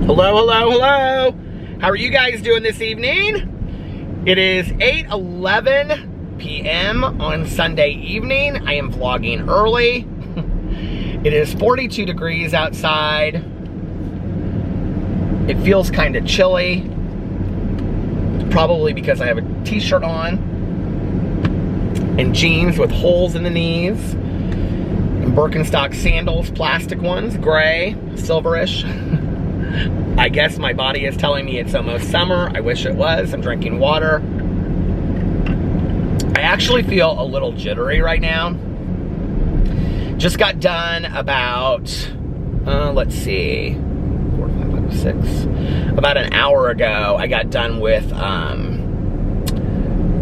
Hello, hello, hello. How are you guys doing this evening? It is 8:11 p.m. on Sunday evening. I am vlogging early. It is 42 degrees outside. It feels kind of chilly. Probably because I have a t-shirt on and jeans with holes in the knees and Birkenstock sandals, plastic ones, gray, silverish. I guess my body is telling me it's almost summer. I wish it was. I'm drinking water. I actually feel a little jittery right now. Just got done about, let's see, 4, 5, 6. About an hour ago, I got done with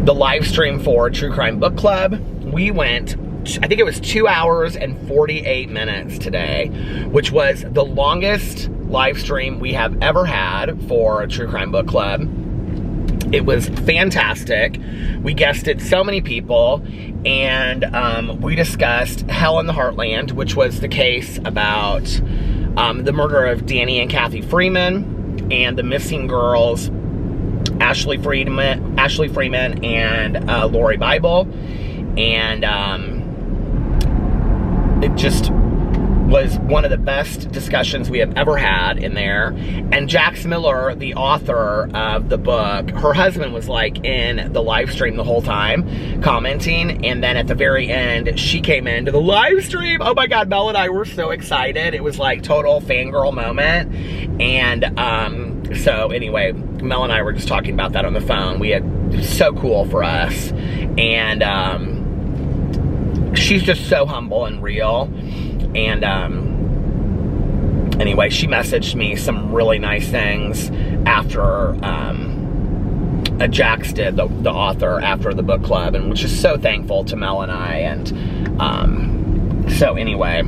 the live stream for True Crime Book Club. We went, I think it was 2 hours and 48 minutes today, which was the longest live stream we have ever had for a True Crime Book Club. It was fantastic. We guested so many people, and we discussed Hell in the Heartland, which was the case about the murder of Danny and Kathy Freeman and the missing girls, Ashley Freeman and Lori Bible. And it just was one of the best discussions we have ever had in there. And Jax Miller, the author of the book, her husband was like in the live stream the whole time commenting, and then at the very end she came into the live stream. Oh my god, Mel and I were so excited. It was like total fangirl moment. And so anyway, Mel and I were just talking about that on the phone. It was so cool for us. And she's just so humble and real. And anyway, she messaged me some really nice things after Jax did, the author, after the book club, and was just so thankful to Mel and I. And so anyway,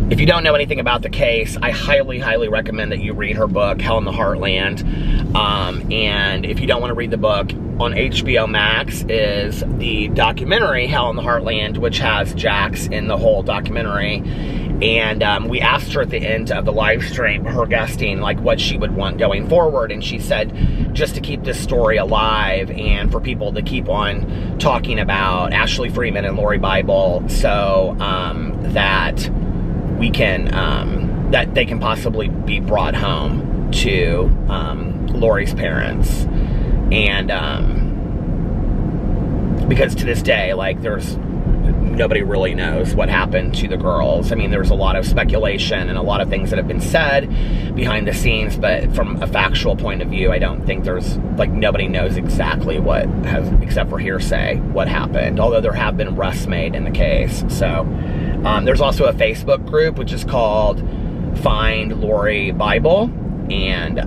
if you don't know anything about the case, I highly, highly recommend that you read her book, Hell in the Heartland. And if you don't want to read the book, on HBO Max is the documentary, Hell in the Heartland, which has Jax in the whole documentary. And we asked her at the end of the live stream, her guesting, like what she would want going forward. And she said just to keep this story alive and for people to keep on talking about Ashley Freeman and Lori Bible, so that we can, that they can possibly be brought home to Lori's parents. And because to this day, like, nobody really knows what happened to the girls. I mean, there's a lot of speculation and a lot of things that have been said behind the scenes, but from a factual point of view, I don't think there's, like, nobody knows exactly what has, except for hearsay, what happened, although there have been arrests made in the case. So there's also a Facebook group which is called Find Lori Bible, and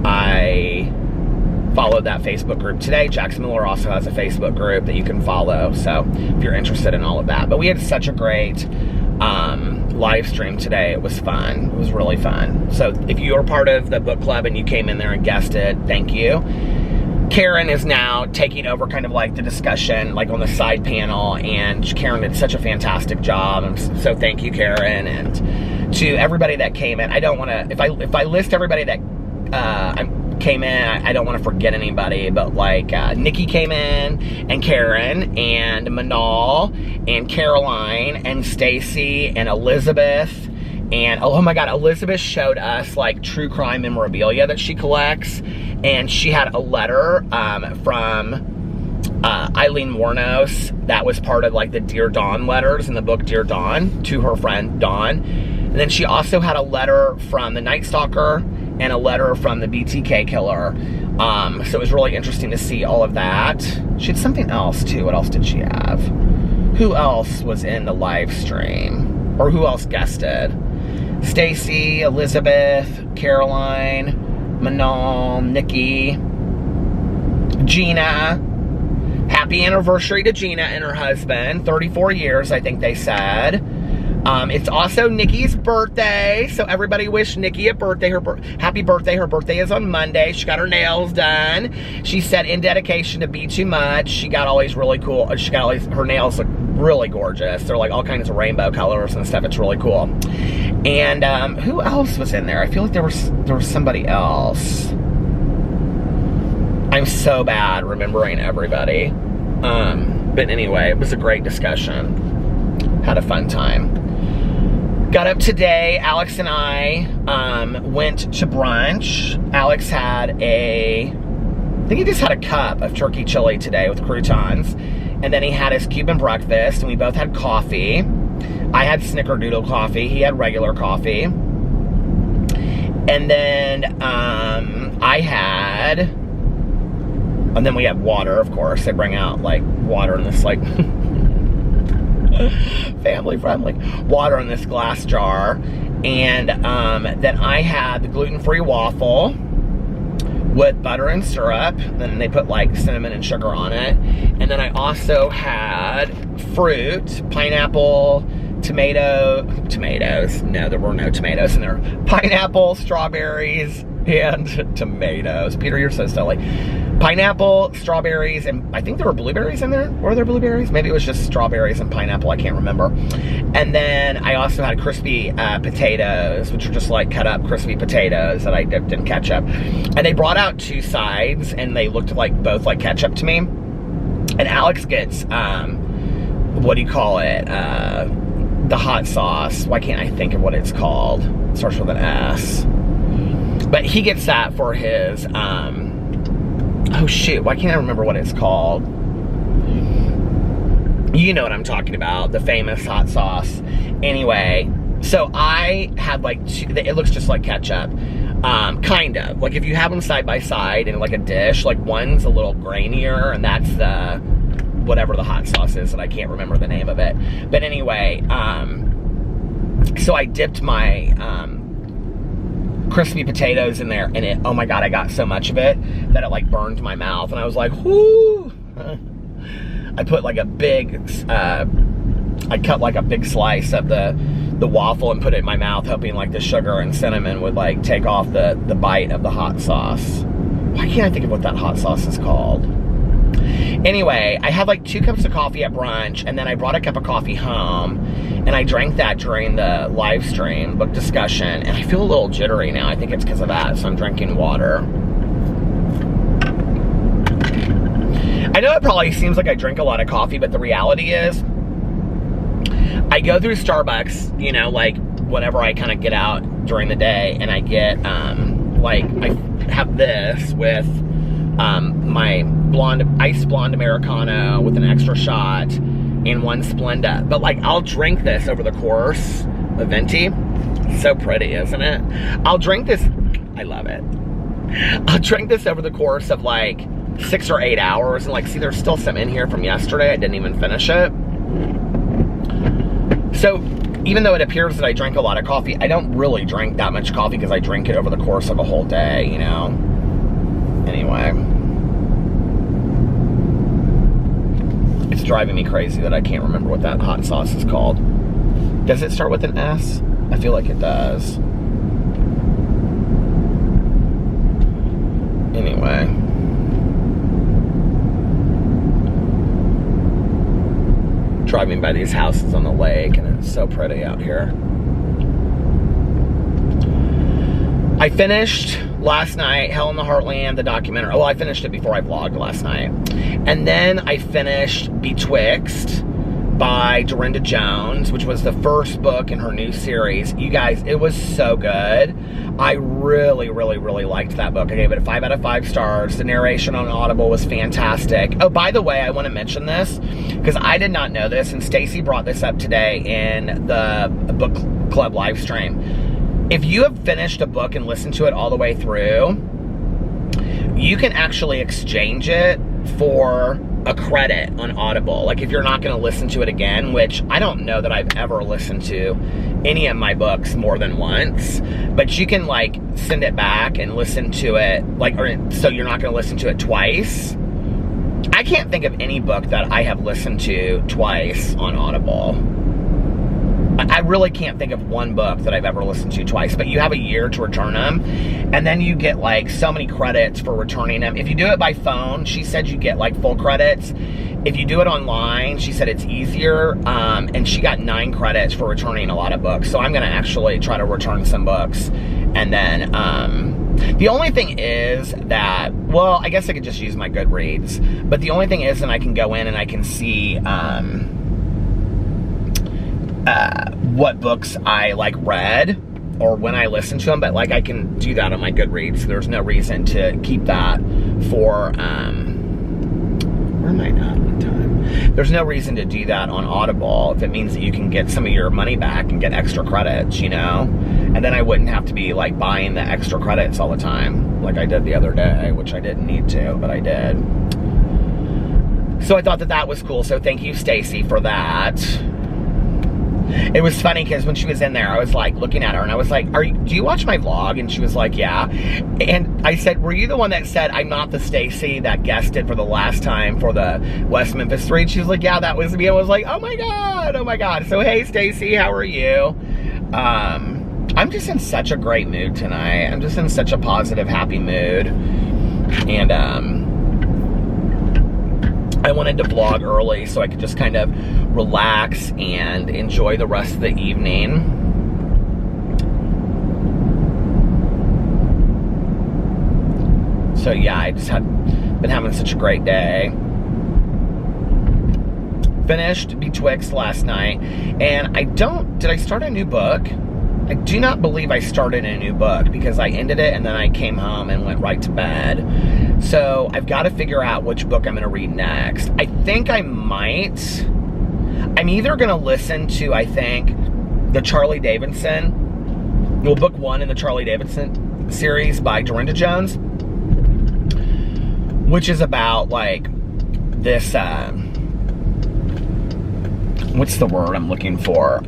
I followed that Facebook group today. Jax Miller also has a Facebook group that you can follow, so if you're interested in all of that. But we had such a great live stream today. It was fun. It was really fun. So if you're part of the book club and you came in there and guested, thank you. Karen is now taking over kind of like the discussion, like on the side panel, and Karen did such a fantastic job. And so thank you, Karen. And to everybody that came in, I don't want to, if I list everybody that came in, I don't want to forget anybody, but like Nikki came in, and Karen, and Manal, and Caroline, and Stacy, and Elizabeth. And oh my god, Elizabeth showed us like true crime memorabilia that she collects, and she had a letter from Eileen Warnos that was part of like the Dear Dawn letters in the book Dear Dawn to her friend Dawn. And then she also had a letter from the Night Stalker and a letter from the BTK killer. So it was really interesting to see all of that. She had something else too. What else did she have? Who else was in the live stream? Or who else guested? Stacy, Elizabeth, Caroline, Manal, Nikki, Gina. Happy anniversary to Gina and her husband. 34 years, I think they said. It's also Nikki's birthday, so everybody wish Nikki a birthday. Happy birthday. Her birthday is on Monday. She got her nails done. She said in dedication to Be Too Much, she got all these really cool, her nails look really gorgeous. They're like all kinds of rainbow colors and stuff. It's really cool. And who else was in there? I feel like there was somebody else. I'm so bad remembering everybody. But anyway, it was a great discussion. Had a fun time. Got up today, Alex and I went to brunch. Alex had I think he just had a cup of turkey chili today with croutons. And then he had his Cuban breakfast, and we both had coffee. I had snickerdoodle coffee. He had regular coffee. And then and then we had water, of course. They bring out, like, water in this, like, family-friendly water in this glass jar. And then I had the gluten-free waffle with butter and syrup. Then they put, like, cinnamon and sugar on it. And then I also had fruit, pineapple, tomatoes. No, there were no tomatoes in there. Pineapple, strawberries, and tomatoes. Peter, you're so silly. Pineapple, strawberries, and I think there were blueberries in there. Were there blueberries? Maybe it was just strawberries and pineapple. I can't remember. And then I also had crispy potatoes, which are just like cut up crispy potatoes that I dipped in ketchup. And they brought out 2 sides, and they looked like both like ketchup to me. And Alex gets, what do you call it? The hot sauce. Why can't I think of what it's called? It starts with an S. But he gets that for his, oh shoot, why can't I remember what it's called? You know what I'm talking about, the famous hot sauce. Anyway, so I had like it looks just like ketchup. Kind of. Like if you have them side by side in like a dish, like one's a little grainier, and that's the, whatever the hot sauce is, and I can't remember the name of it. But anyway, so I dipped my, crispy potatoes in there, and oh my god, I got so much of it that it like burned my mouth, and I was like, whoo. I put like a big, I cut like a big slice of the waffle and put it in my mouth, hoping like the sugar and cinnamon would like take off the bite of the hot sauce. Why can't I think of what that hot sauce is called? Anyway, I had like 2 cups of coffee at brunch, and then I brought a cup of coffee home, and I drank that during the live stream book discussion, and I feel a little jittery now. I think it's because of that, so I'm drinking water. I know it probably seems like I drink a lot of coffee, but the reality is, I go through Starbucks, you know, like whenever I kind of get out during the day, and I get, like, I have this with my iced blonde Americano with an extra shot and 1 Splenda. But like, I'll drink this over the course of Venti. So pretty, isn't it? I'll drink this, I love it. I'll drink this over the course of like 6 or 8 hours, and like, see, there's still some in here from yesterday. I didn't even finish it. So even though it appears that I drink a lot of coffee, I don't really drink that much coffee because I drink it over the course of a whole day, you know? Anyway. It's driving me crazy that I can't remember what that hot sauce is called. Does it start with an S? I feel like it does. Anyway. Driving by these houses on the lake, and it's so pretty out here. I finished last night Hell in the Heartland, the documentary. Well, I finished it before I vlogged last night. And then I finished Betwixt by Dorinda Jones, which was the first book in her new series. You guys, it was so good. I really, really, really liked that book. I gave it a 5 out of 5 stars. The narration on Audible was fantastic. Oh, by the way, I want to mention this because I did not know this, and Stacy brought this up today in the book club live stream. If you have finished a book and listened to it all the way through, you can actually exchange it for a credit on Audible. Like if you're not going to listen to it again, which I don't know that I've ever listened to any of my books more than once, but you can like send it back and listen to it, like, or so you're not going to listen to it twice. I can't think of any book that I have listened to twice on Audible. I really can't think of one book that I've ever listened to twice, but you have a year to return them, and then you get like so many credits for returning them. If you do it by phone, she said you get like full credits. If you do it online, she said it's easier, and she got 9 credits for returning a lot of books. So I'm gonna actually try to return some books, and then the only thing is that, well, I guess I could just use my Goodreads, but the only thing is that I can go in and I can see what books I like read or when I listen to them, but like I can do that on my Goodreads. So there's no reason to keep that for where am I at one time? There's no reason to do that on Audible if it means that you can get some of your money back and get extra credits, you know? And then I wouldn't have to be like buying the extra credits all the time like I did the other day, which I didn't need to, but I did. So I thought that that was cool. So thank you, Stacy, for that. It was funny because when she was in there, I was like looking at her and I was like, do you watch my vlog? And she was like, yeah. And I said, were you the one that said, I'm not the Stacy that guested for the last time for the West Memphis 3? And she was like, yeah, that was me. I was like, oh my God, oh my God. So hey, Stacy, how are you? I'm just in such a great mood tonight. I'm just in such a positive, happy mood. And I wanted to vlog early so I could just kind of relax and enjoy the rest of the evening. So yeah, I just been having such a great day. Finished Betwixt last night, and did I start a new book? I do not believe I started a new book because I ended it and then I came home and went right to bed. So I've got to figure out which book I'm going to read next. I think I'm either going to listen to, I think, the Charlie Davidson, well, book 1 in the Charlie Davidson series by Dorinda Jones, which is about like this, what's the word I'm looking for?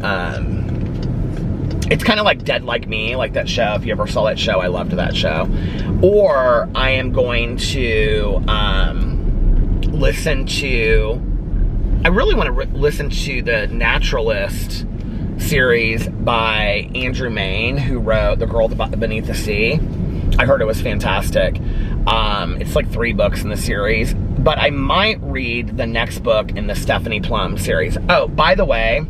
It's kind of like Dead Like Me, like that show. If you ever saw that show, I loved that show. Or I am going to listen to, I really want to listen to the Naturalist series by Andrew Mayne, who wrote The Girl Beneath the Sea. I heard it was fantastic. It's like 3 books in the series. But I might read the next book in the Stephanie Plum series. Oh, by the way,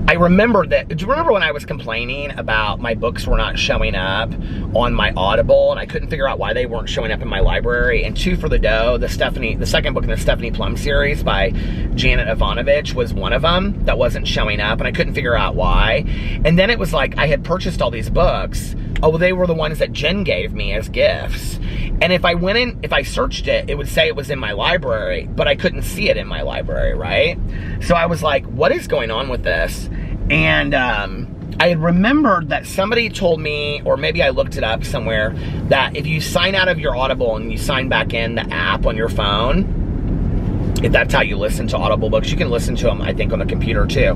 I remember that, do you remember when I was complaining about my books were not showing up on my Audible, and I couldn't figure out why they weren't showing up in my library? And Two for the Dough, the second book in the Stephanie Plum series by Janet Ivanovich was one of them that wasn't showing up, and I couldn't figure out why. And then it was like I had purchased all these books. Oh, well, they were the ones that Jen gave me as gifts. And if I searched it, it would say it was in my library, but I couldn't see it in my library, right? So I was like, what is going on with this? And I had remembered that somebody told me, or maybe I looked it up somewhere, that if you sign out of your Audible and you sign back in the app on your phone, if that's how you listen to Audible books, you can listen to them, I think, on the computer too.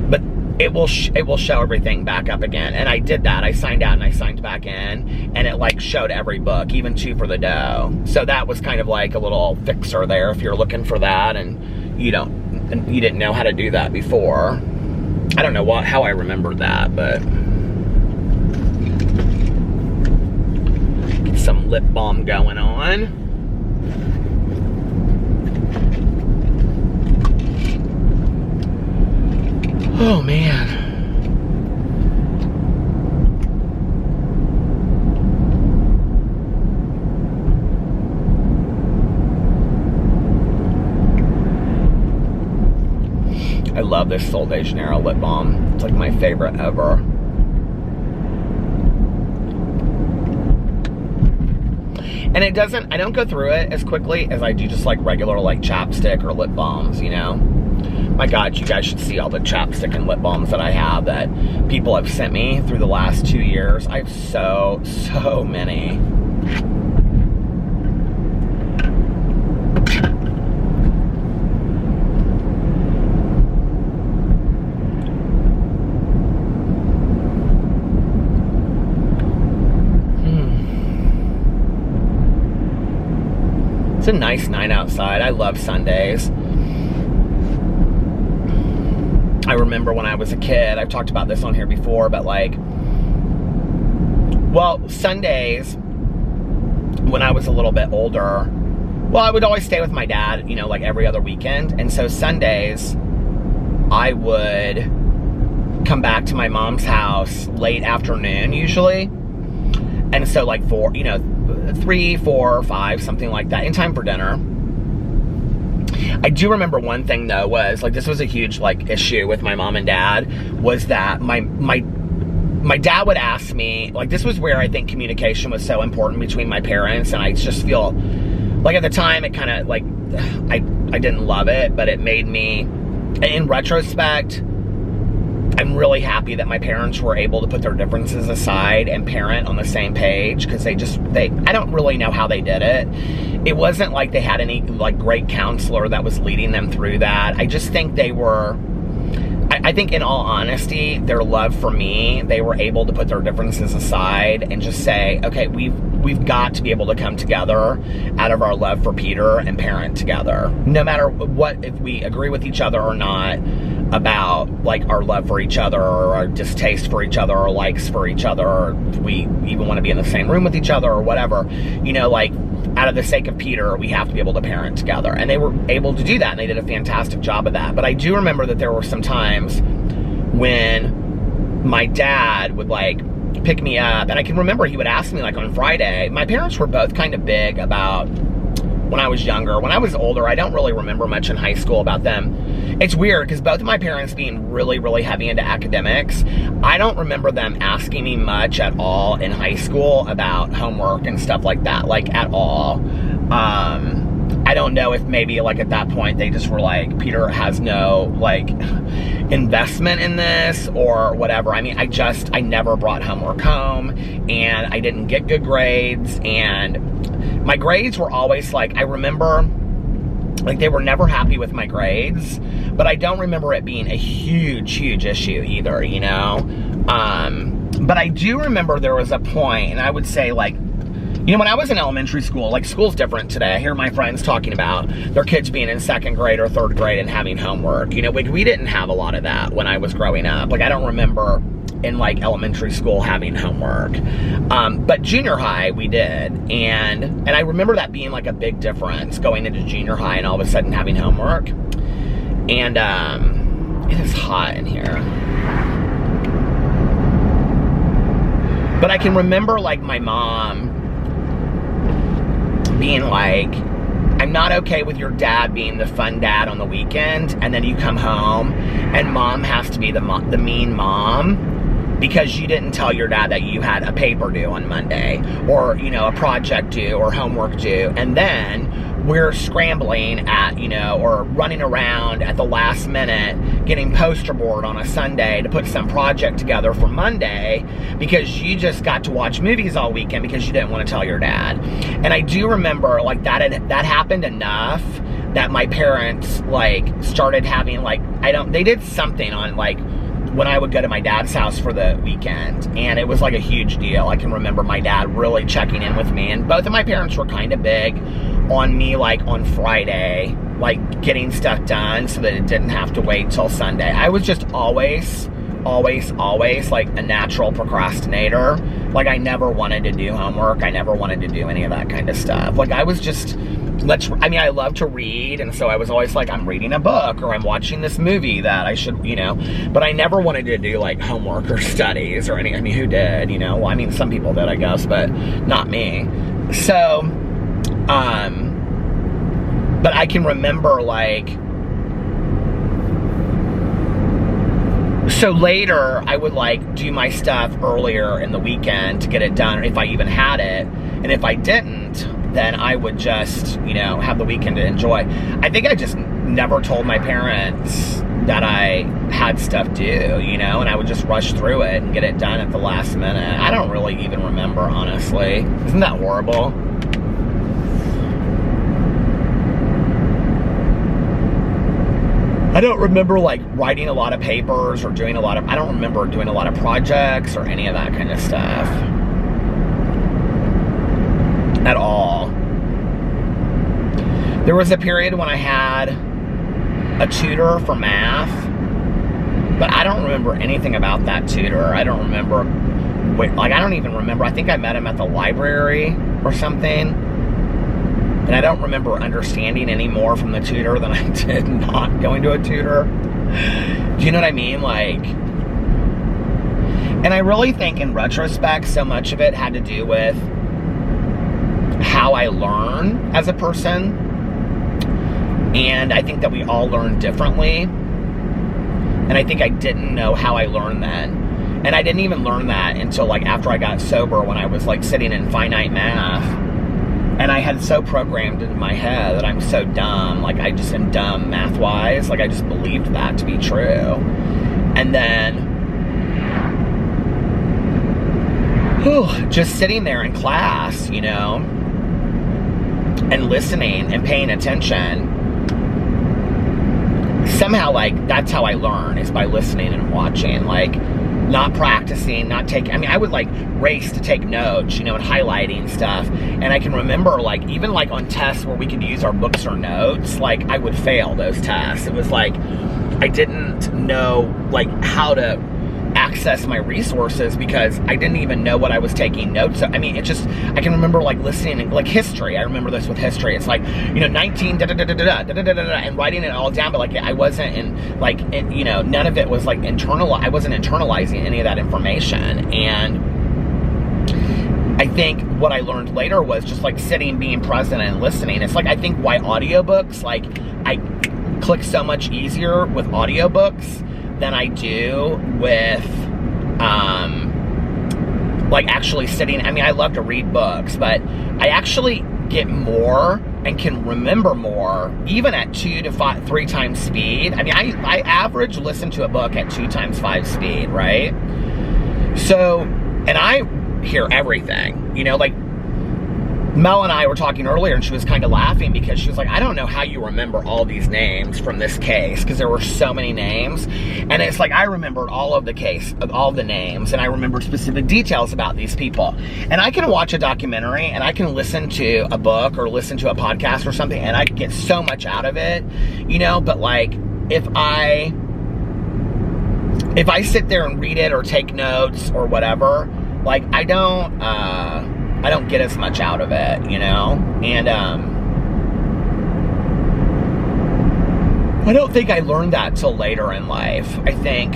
But it will show everything back up again. And I did that. I signed out and I signed back in, and it like showed every book, even Two for the Dough. So that was kind of like a little fixer there if you're looking for that and you didn't know how to do that before. I don't know how I remembered that, but get some lip balm going on. Oh man. I love this Sol de Janeiro lip balm. It's like my favorite ever. And it doesn't, I don't go through it as quickly as I do just like regular like chapstick or lip balms, you know? My God, you guys should see all the chapstick and lip balms that I have that people have sent me through the last 2 years. I have so many. It's a nice night outside. I love Sundays. I remember when I was a kid, I've talked about this on here before, but like, well, Sundays, when I was a little bit older, well, I would always stay with my dad, you know, like every other weekend. And so Sundays, I would come back to my mom's house late afternoon, usually. And so like 3, 4, 5, something like that, in time for dinner. I do remember one thing though was, like, this was a huge like issue with my mom and dad, was that my dad would ask me, like, this was where I think communication was so important between my parents, and I just feel like at the time it kind of like, I didn't love it, but it made me, in retrospect, I'm really happy that my parents were able to put their differences aside and parent on the same page, because I don't really know how they did it. It wasn't like they had any like great counselor that was leading them through that. I just think they were, I think in all honesty, their love for me, they were able to put their differences aside and just say, okay, we've got to be able to come together out of our love for Peter and parent together. No matter what, if we agree with each other or not about like our love for each other, or our distaste for each other, or likes for each other, or if we even want to be in the same room with each other or whatever, you know, like, out of the sake of Peter, we have to be able to parent together. And they were able to do that, and they did a fantastic job of that. But I do remember that there were some times when my dad would like pick me up, and I can remember he would ask me like on Friday. My parents were both kind of big about, when I was younger. When I was older, I don't really remember much in high school about them. It's weird, because both of my parents being really, really heavy into academics, I don't remember them asking me much at all in high school about homework and stuff like that, like at all. I don't know if maybe like at that point they just were like, Peter has no like investment in this or whatever. I mean, I never brought homework home, and I didn't get good grades, and my grades were always like, I remember like they were never happy with my grades, but I don't remember it being a huge issue either, you know? But I do remember there was a point, and I would say like, you know, when I was in elementary school, like school's different today. I hear my friends talking about their kids being in 2nd grade or 3rd grade and having homework. You know, we didn't have a lot of that when I was growing up. Like, I don't remember in like elementary school having homework. But junior high we did. And I remember that being like a big difference, going into junior high and all of a sudden having homework. And it is hot in here. But I can remember like my mom being like, I'm not okay with your dad being the fun dad on the weekend, and then you come home and mom has to be the mean mom because you didn't tell your dad that you had a paper due on Monday, or, you know, a project due or homework due, and then we're scrambling at, you know, or running around at the last minute getting poster board on a Sunday to put some project together for Monday because you just got to watch movies all weekend because you didn't want to tell your dad. And I do remember like that happened enough that my parents like started having like, they did something on like when I would go to my dad's house for the weekend, and it was like a huge deal. I can remember my dad really checking in with me, and both of my parents were kind of big on me like on Friday, like getting stuff done so that it didn't have to wait till Sunday. I was just always like a natural procrastinator. Like I never wanted to do homework. I never wanted to do any of that kind of stuff. Like I was just, I love to read, and so I was always like, I'm reading a book or I'm watching this movie that I should, you know, but I never wanted to do like homework or studies or any, I mean, who did, you know? Well, I mean, some people did, I guess, but not me. So, but I can remember like, so later I would like do my stuff earlier in the weekend to get it done, if I even had it, and if I didn't, then I would just, you know, have the weekend to enjoy. I think I just never told my parents that I had stuff due, you know, and I would just rush through it and get it done at the last minute. I don't really even remember, honestly. Isn't that horrible? I don't remember like writing a lot of papers or doing I don't remember doing a lot of projects or any of that kind of stuff at all. There was a period when I had a tutor for math, But I don't remember anything about that tutor. I don't remember, I don't even remember. I think I met him at the library or something. And I don't remember understanding any more from the tutor than I did not going to a tutor. Do you know what I mean? Like, and I really think in retrospect, so much of it had to do with how I learn as a person. And I think that we all learn differently. And I think I didn't know how I learned then. And I didn't even learn that until like after I got sober, when I was like sitting in finite math. And I had so programmed in my head that I'm so dumb. Like, I just am dumb math-wise. Like, I just believed that to be true. And then, just sitting there in class, you know, and listening and paying attention. Somehow, like, that's how I learn, is by listening and watching. Like, not practicing, not taking, I mean, I would like race to take notes, you know, and highlighting stuff. And I can remember, like, even like on tests where we could use our books or notes, like, I would fail those tests. It was like, I didn't know, like, how to access my resources because I didn't even know what I was taking notes of. I mean, it just, I can remember like listening, like history. I remember this with history. It's like, you know, 19 and writing it all down, but like I wasn't in, like, you know, none of it was like I wasn't internalizing any of that information. And I think what I learned later was just like sitting, being present and listening. It's like, I think why audiobooks, like I click so much easier with audiobooks than I do with, like actually sitting. I mean, I love to read books, but I actually get more and can remember more, even at 2 to 3 times speed. I mean, I average listen to a book at 2 times 5 speed, right? So, and I hear everything, you know, like, Mel and I were talking earlier, and she was kind of laughing because she was like, I don't know how you remember all these names from this case, because there were so many names. And it's like, I remembered all of the names, and I remembered specific details about these people. And I can watch a documentary, and I can listen to a book or listen to a podcast or something, and I get so much out of it, you know. But like, if I sit there and read it or take notes or whatever, like, I don't get as much out of it, you know? And, I don't think I learned that till later in life. I think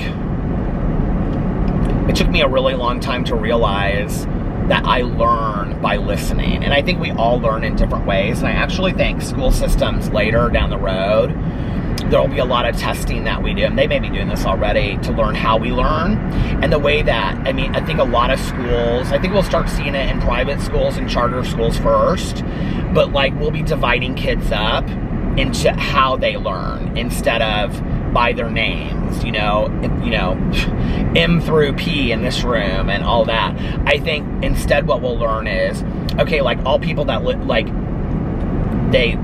it took me a really long time to realize that I learn by listening. And I think we all learn in different ways. And I actually think school systems later down the road, there'll be a lot of testing that we do, and they may be doing this already, to learn how we learn. And the way that, I mean, I think a lot of schools, I think we'll start seeing it in private schools and charter schools first, but like, we'll be dividing kids up into how they learn instead of by their names, you know, M through P in this room and all that. I think instead what we'll learn is, okay, like, all people that they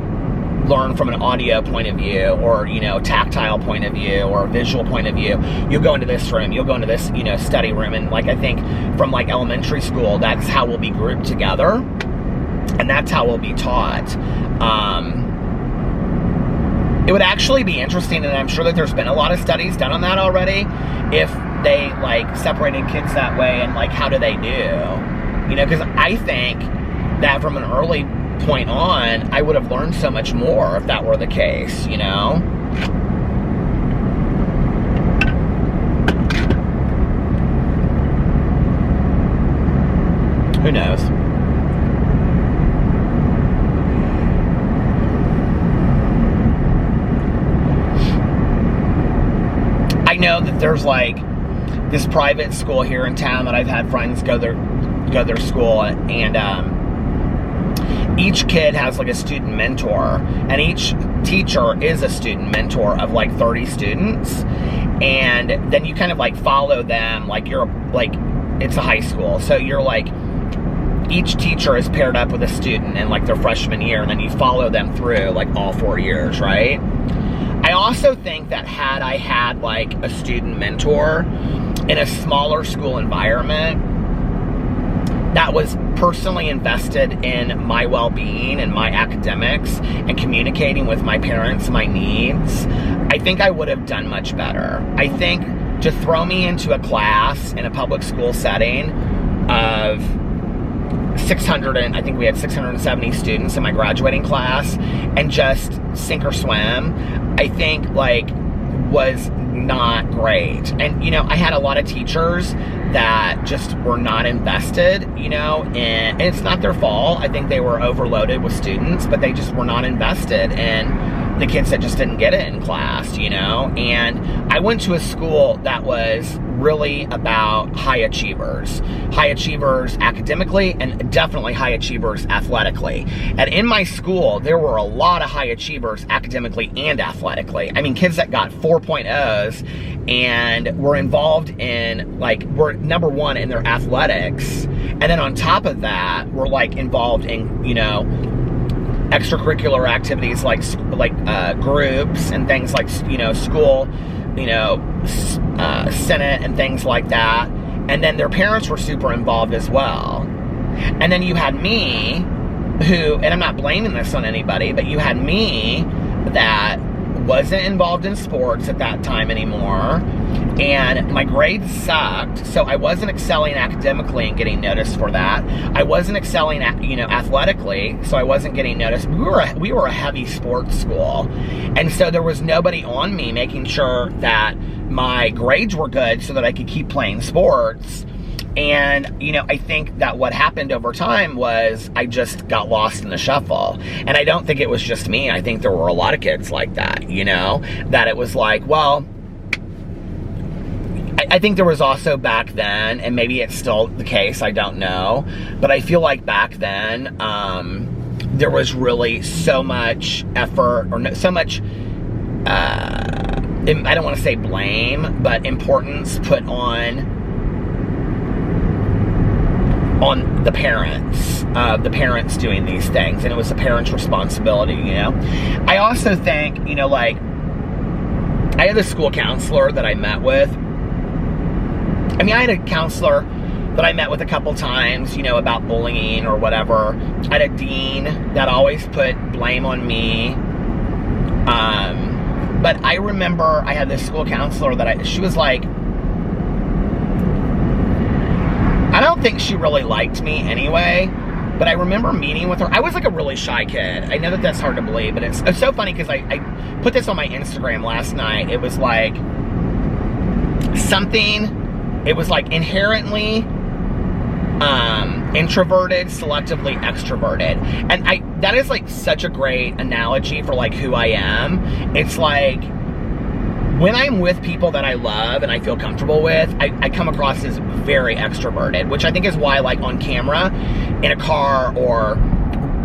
learn from an audio point of view, or, you know, tactile point of view, or visual point of view. You'll go into this room, you'll go into this, you know, study room. And like, I think from like elementary school, that's how we'll be grouped together, and that's how we'll be taught. It would actually be interesting, and I'm sure that there's been a lot of studies done on that already, if they like separated kids that way, and like, how do they do, you know? Because I think that from an early point on, I would have learned so much more if that were the case, you know? Who knows? I know that there's like this private school here in town that I've had friends go their school, and each kid has like a student mentor, and each teacher is a student mentor of like 30 students. And then you kind of like follow them, like you're like, it's a high school, so you're like, each teacher is paired up with a student in like their freshman year, and then you follow them through like all 4 years, right? I also think that had I had like a student mentor in a smaller school environment that was personally invested in my well-being and my academics and communicating with my parents my needs, I think I would have done much better. I think to throw me into a class in a public school setting of 600, and I think we had 670 students in my graduating class, and just sink or swim, I think, like, was not great. And, you know, I had a lot of teachers that just were not invested, you know, and it's not their fault. I think they were overloaded with students, but they just were not invested in the kids that just didn't get it in class, you know. And I went to a school that was really about high achievers academically, and definitely high achievers athletically. And in my school, there were a lot of high achievers academically and athletically. I mean, kids that got 4.0s and were involved in, like, were number one in their athletics. And then on top of that, were, like, involved in, you know, extracurricular activities like groups and things like, you know, school, you know, Senate and things like that. And then their parents were super involved as well. And then you had me, who, and I'm not blaming this on anybody, but you had me that wasn't involved in sports at that time anymore, and my grades sucked, so I wasn't excelling academically and getting noticed for that. I wasn't excelling, you know, athletically, so I wasn't getting noticed. We were a heavy sports school, and so there was nobody on me making sure that my grades were good so that I could keep playing sports. And, you know, I think that what happened over time was I just got lost in the shuffle. And I don't think it was just me. I think there were a lot of kids like that, you know, that it was like, well, I think there was also back then, and maybe it's still the case, I don't know, but I feel like back then, there was really so much effort, or so much, I don't want to say blame, but importance put on the parents doing these things, and it was the parents' responsibility, you know. I also think, you know, like, I had a school counselor that I met with. I mean, I had a counselor that I met with a couple times, you know, about bullying or whatever. I had a dean that always put blame on me. But I remember I had this school counselor that she was like, I don't think she really liked me anyway, but I remember meeting with her. I was like a really shy kid. I know that that's hard to believe, but it's so funny because I put this on my Instagram last night. It was like it was like inherently introverted, selectively extroverted. And that is like such a great analogy for like who I am. It's like, when I'm with people that I love and I feel comfortable with, I come across as very extroverted, which I think is why, like, on camera, in a car, or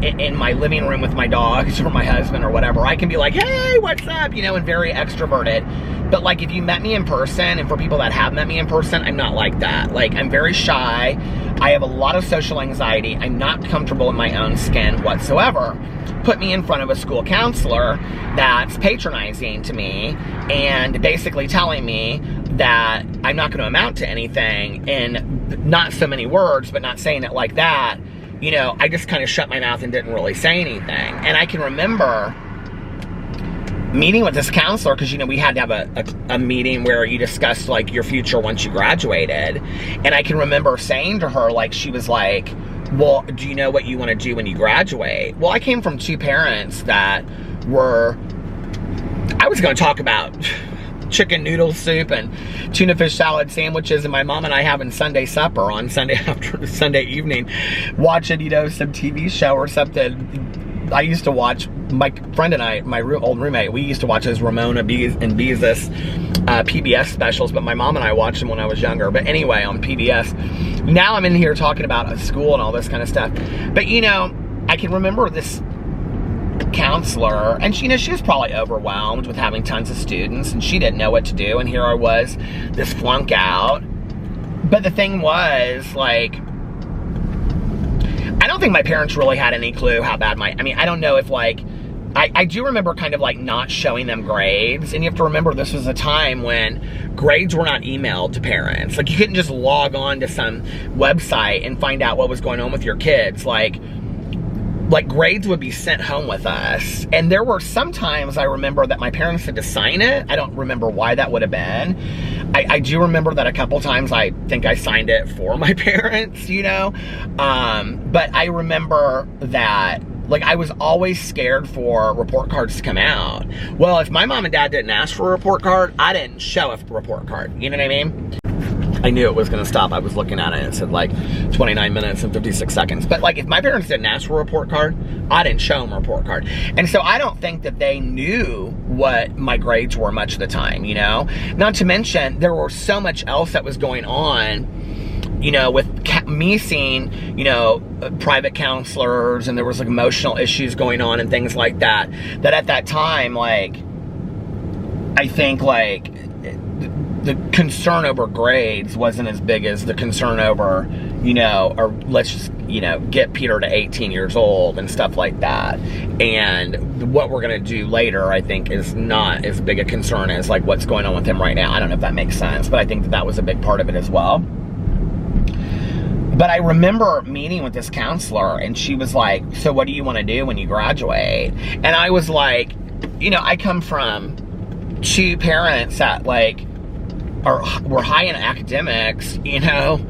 in my living room with my dogs or my husband or whatever, I can be like, hey, what's up, you know, and very extroverted. But, like, if you met me in person, and for people that have met me in person, I'm not like that. Like, I'm very shy. I have a lot of social anxiety. I'm not comfortable in my own skin whatsoever. Put me in front of a school counselor that's patronizing to me and basically telling me that I'm not going to amount to anything, in not so many words, but not saying it like that. You know, I just kind of shut my mouth and didn't really say anything. And I can remember meeting with this counselor, because, you know, we had to have a meeting where you discussed, like, your future once you graduated. And I can remember saying to her, like, she was like, well, do you know what you want to do when you graduate? Well, I came from two parents that were, I was going to talk about chicken noodle soup and tuna fish salad sandwiches, and my mom and I having Sunday supper on Sunday evening, watching, you know, some TV show or something. I used to watch, my friend and I, my old roommate, we used to watch those Ramona and Beezus PBS specials, but my mom and I watched them when I was younger. But anyway, on PBS. Now I'm in here talking about a school and all this kind of stuff. But, you know, I can remember this counselor, and she, you know, she was probably overwhelmed with having tons of students, and she didn't know what to do, and here I was, this flunk out. But the thing was, like, I don't think my parents really had any clue how bad I mean, I don't know if, like, I do remember kind of, like, not showing them grades, and you have to remember this was a time when grades were not emailed to parents. Like, you couldn't just log on to some website and find out what was going on with your kids. Like grades would be sent home with us, and there were some times I remember that my parents had to sign it. I don't remember why that would have been, I do remember that a couple times I think I signed it for my parents, you know? But I remember that, like, I was always scared for report cards to come out. Well, if my mom and dad didn't ask for a report card, I didn't show a report card. You know what I mean? I knew it was gonna stop. I was looking at it and it said like 29 minutes and 56 seconds. But like, if my parents didn't ask for a report card, I didn't show them a report card. And so I don't think that they knew what my grades were much of the time, you know? Not to mention, there was so much else that was going on, you know, with me seeing, you know, private counselors, and there was like emotional issues going on and things like that, that at that time, like, I think like the concern over grades wasn't as big as the concern over, you know, or let's just, you know, get Peter to 18 years old and stuff like that. And what we're gonna do later, I think, is not as big a concern as like what's going on with him right now. I don't know if that makes sense, but I think that that was a big part of it as well. But I remember meeting with this counselor, and she was like, so what do you want to do when you graduate? And I was like, you know, I come from two parents that like were high in academics, you know.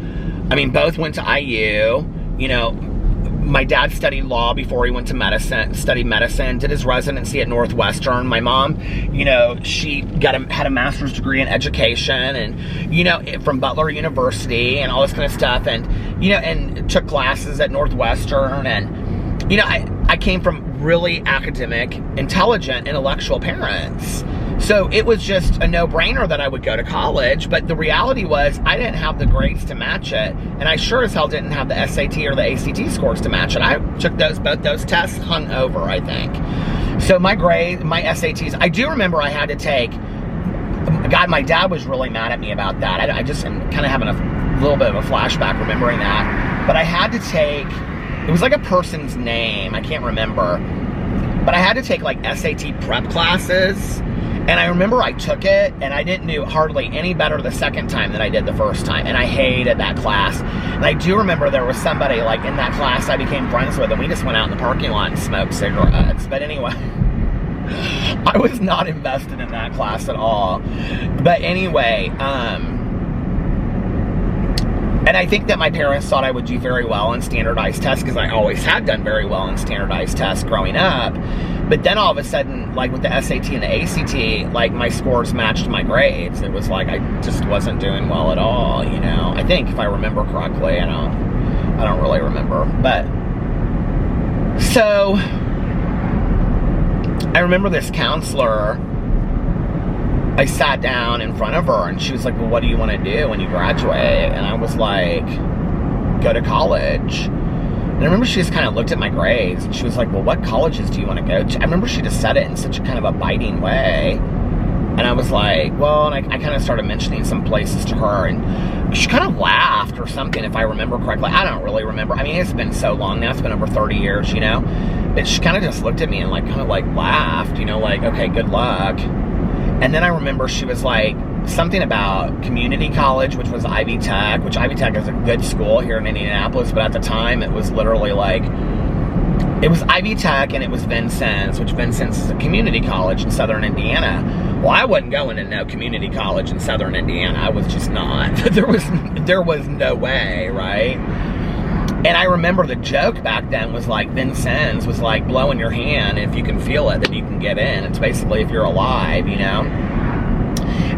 I mean, both went to IU, you know. My dad studied law before he went to medicine, studied medicine, did his residency at Northwestern. My mom, you know, she had a master's degree in education, and, you know, from Butler University and all this kind of stuff, and, you know, and took classes at Northwestern. And, you know, I came from really academic, intelligent, intellectual parents. So it was just a no-brainer that I would go to college, but the reality was I didn't have the grades to match it, and I sure as hell didn't have the SAT or the ACT scores to match it. I took both those tests hung over, I think. So my SATs, I do remember I had to take, God, my dad was really mad at me about that. I just am kind of having a little bit of a flashback remembering that. But I had to take, it was like a person's name, I can't remember, but I had to take like SAT prep classes. And I remember I took it, and I didn't do hardly any better the second time than I did the first time. And I hated that class. And I do remember there was somebody like in that class I became friends with, and we just went out in the parking lot and smoked cigarettes. But anyway, I was not invested in that class at all. But anyway, and I think that my parents thought I would do very well in standardized tests, because I always had done very well in standardized tests growing up. But then all of a sudden, like with the SAT and the ACT, like my scores matched my grades. It was like I just wasn't doing well at all, you know. I think, if I remember correctly, I don't really remember. But so I remember this counselor, I sat down in front of her, and she was like, well, what do you want to do when you graduate? And I was like, go to college. And I remember she just kind of looked at my grades, and she was like, well, what colleges do you want to go to? I remember she just said it in such a kind of a biting way. And I was like, well, and I kind of started mentioning some places to her, and she kind of laughed or something, if I remember correctly. I don't really remember. I mean, it's been so long now. It's been over 30 years, you know. But she kind of just looked at me and like kind of like laughed, you know, like, okay, good luck. And then I remember she was like, something about community college, which was Ivy Tech, which Ivy Tech is a good school here in Indianapolis, but at the time it was literally like, it was Ivy Tech and it was Vincennes, which Vincennes is a community college in southern Indiana. Well, I wasn't going to no community college in southern Indiana. I was just not. There was no way, right? And I remember the joke back then was like, Vincennes was like blowing your hand. If you can feel it, then you can get in. It's basically if you're alive, you know?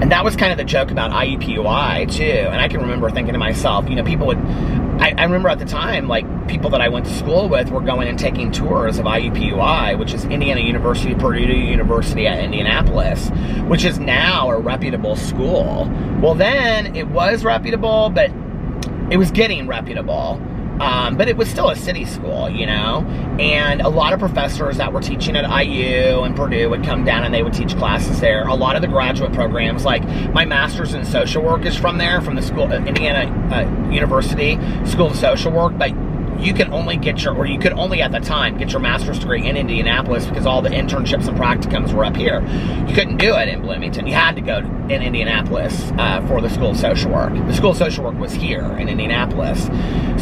And that was kind of the joke about IUPUI too. And I can remember thinking to myself, you know, people would, I remember at the time, like, people that I went to school with were going and taking tours of IUPUI, which is Indiana University, Purdue University at Indianapolis, which is now a reputable school. Well, then it was reputable, but it was getting reputable. But it was still a city school, you know, and a lot of professors that were teaching at IU and Purdue would come down and they would teach classes there. A lot of the graduate programs, like my master's in social work is from there, from the school, Indiana University School of Social Work, but you can only get you could only at the time get your master's degree in Indianapolis because all the internships and practicums were up here. You couldn't do it in Bloomington. You had to go in Indianapolis for the School of Social Work. The School of Social Work was here in Indianapolis.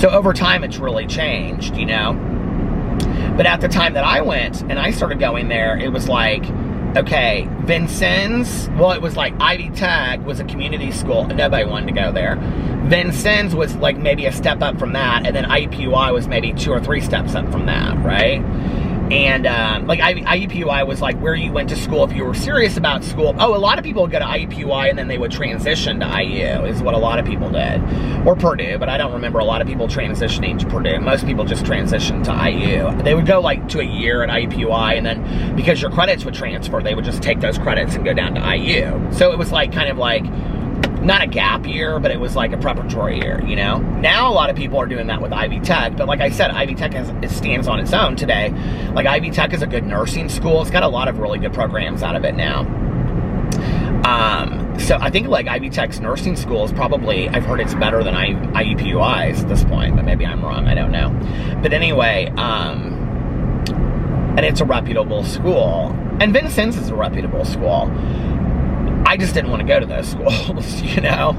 So over time, it's really changed, you know. But at the time that I went and I started going there, it was like, Okay, Vincennes, well, it was like Ivy Tech was a community school. Nobody wanted to go there. Vincennes was like maybe a step up from that, and then IUPUI was maybe 2 or 3 steps up from that, right? And like IUPUI was like where you went to school if you were serious about school. Oh, a lot of people would go to IUPUI and then they would transition to IU, is what a lot of people did. Or Purdue, but I don't remember a lot of people transitioning to Purdue. Most people just transitioned to IU. They would go like to a year at IUPUI, and then because your credits would transfer, they would just take those credits and go down to IU. So it was like kind of like, not a gap year, but it was like a preparatory year, you know? Now a lot of people are doing that with Ivy Tech, but like I said, Ivy Tech it stands on its own today. Like Ivy Tech is a good nursing school. It's got a lot of really good programs out of it now. So I think like Ivy Tech's nursing school is probably, I've heard it's better than IUPUI's at this point, but maybe I'm wrong, I don't know. But anyway, and it's a reputable school. And Vincennes is a reputable school. I just didn't want to go to those schools, you know?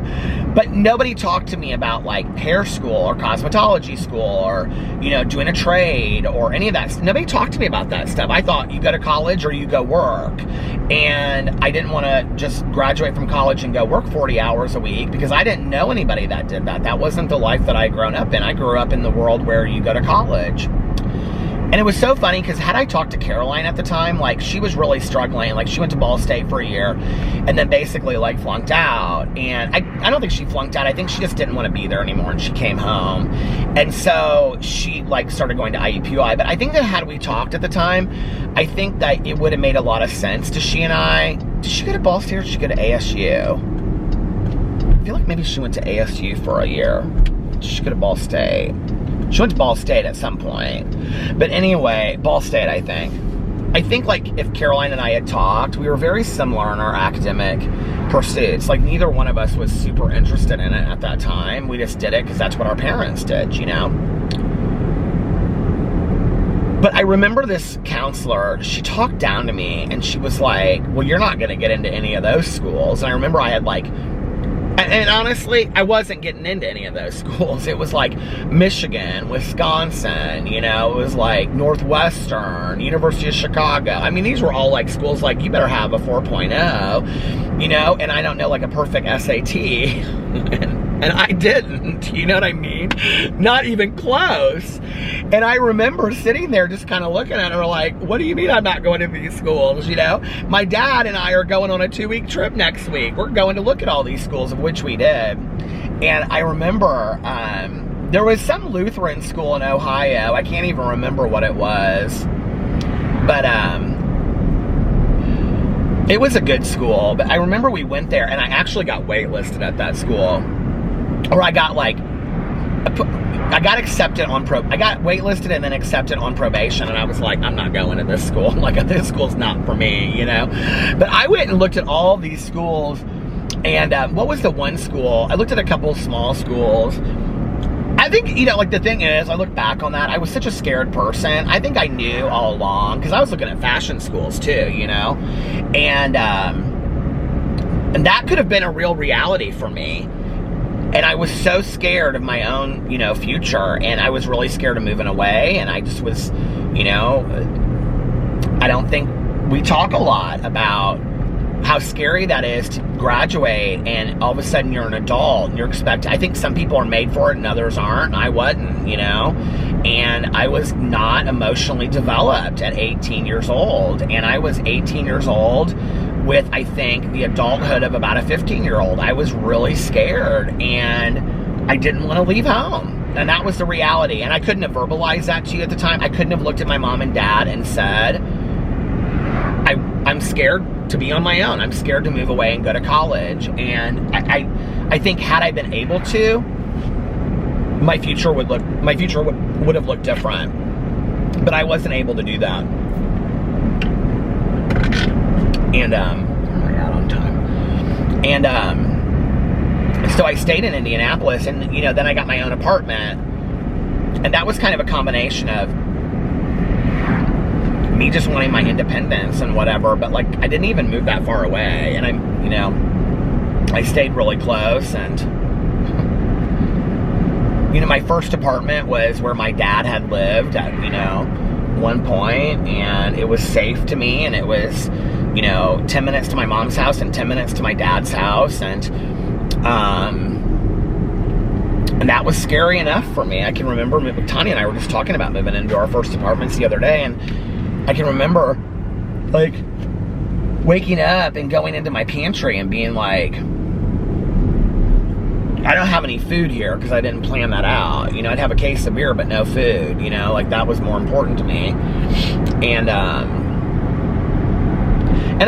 But nobody talked to me about like hair school or cosmetology school or, you know, doing a trade or any of that. Nobody talked to me about that stuff. I thought you go to college or you go work. And I didn't want to just graduate from college and go work 40 hours a week because I didn't know anybody that did that. That wasn't the life that I'd grown up in. I grew up in the world where you go to college. And it was so funny because had I talked to Caroline at the time, like she was really struggling. Like she went to Ball State for a year and then basically like flunked out. And I don't think she flunked out. I think she just didn't want to be there anymore and she came home. And so she like started going to IUPUI. But I think that had we talked at the time, I think that it would have made a lot of sense to she and I. Did she go to Ball State or did she go to ASU? I feel like maybe she went to ASU for a year. Did she go to Ball State? She went to Ball State at some point. But anyway, Ball State, I think. I think, like, if Caroline and I had talked, we were very similar in our academic pursuits. Like, neither one of us was super interested in it at that time. We just did it because that's what our parents did, you know? But I remember this counselor, she talked down to me, and she was like, well, you're not going to get into any of those schools. And I remember I had, like, and honestly, I wasn't getting into any of those schools. It was like Michigan, Wisconsin, you know, it was like Northwestern, University of Chicago. I mean, these were all like schools like, you better have a 4.0, you know, and I don't know, like a perfect SAT. And I didn't, you know what I mean? Not even close. And I remember sitting there just kind of looking at her like, what do you mean I'm not going to these schools, you know? My dad and I are going on a 2-week trip next week. We're going to look at all these schools, of which we did. And I remember there was some Lutheran school in Ohio. I can't even remember what it was. But it was a good school. But I remember we went there and I actually got waitlisted at that school. Or I got like, I got accepted on I got waitlisted and then accepted on probation, and I was like, I'm not going to this school. Like, this school's not for me, you know? But I went and looked at all these schools, and what was the one school? I looked at a couple of small schools. I think, you know, like the thing is, I look back on that, I was such a scared person. I think I knew all along, because I was looking at fashion schools too, you know? And that could have been a real reality for me. And I was so scared of my own, you know, future. And I was really scared of moving away. And I just was, you know, I don't think we talk a lot about how scary that is to graduate and all of a sudden you're an adult and you're expected. I think some people are made for it and others aren't. And I wasn't, you know. And I was not emotionally developed at 18 years old. And I was 18 years old with, I think, the adulthood of about a 15-year-old. I was really scared and I didn't want to leave home. And that was the reality. And I couldn't have verbalized that to you at the time. I couldn't have looked at my mom and dad and said, I'm scared to be on my own. I'm scared to move away and go to college. And I think had I been able to, my future would have looked different. But I wasn't able to do that. And we're out on time. And so I stayed in Indianapolis, and you know, then I got my own apartment, and that was kind of a combination of me just wanting my independence and whatever. But like, I didn't even move that far away, and I stayed really close. And you know, my first apartment was where my dad had lived at, you know, one point, and it was safe to me, and it was you know, 10 minutes to my mom's house and 10 minutes to my dad's house. And that was scary enough for me. I can remember, Tanya and I were just talking about moving into our first apartments the other day, and I can remember, like, waking up and going into my pantry and being like, I don't have any food here, because I didn't plan that out. You know, I'd have a case of beer, but no food, you know, like, that was more important to me. And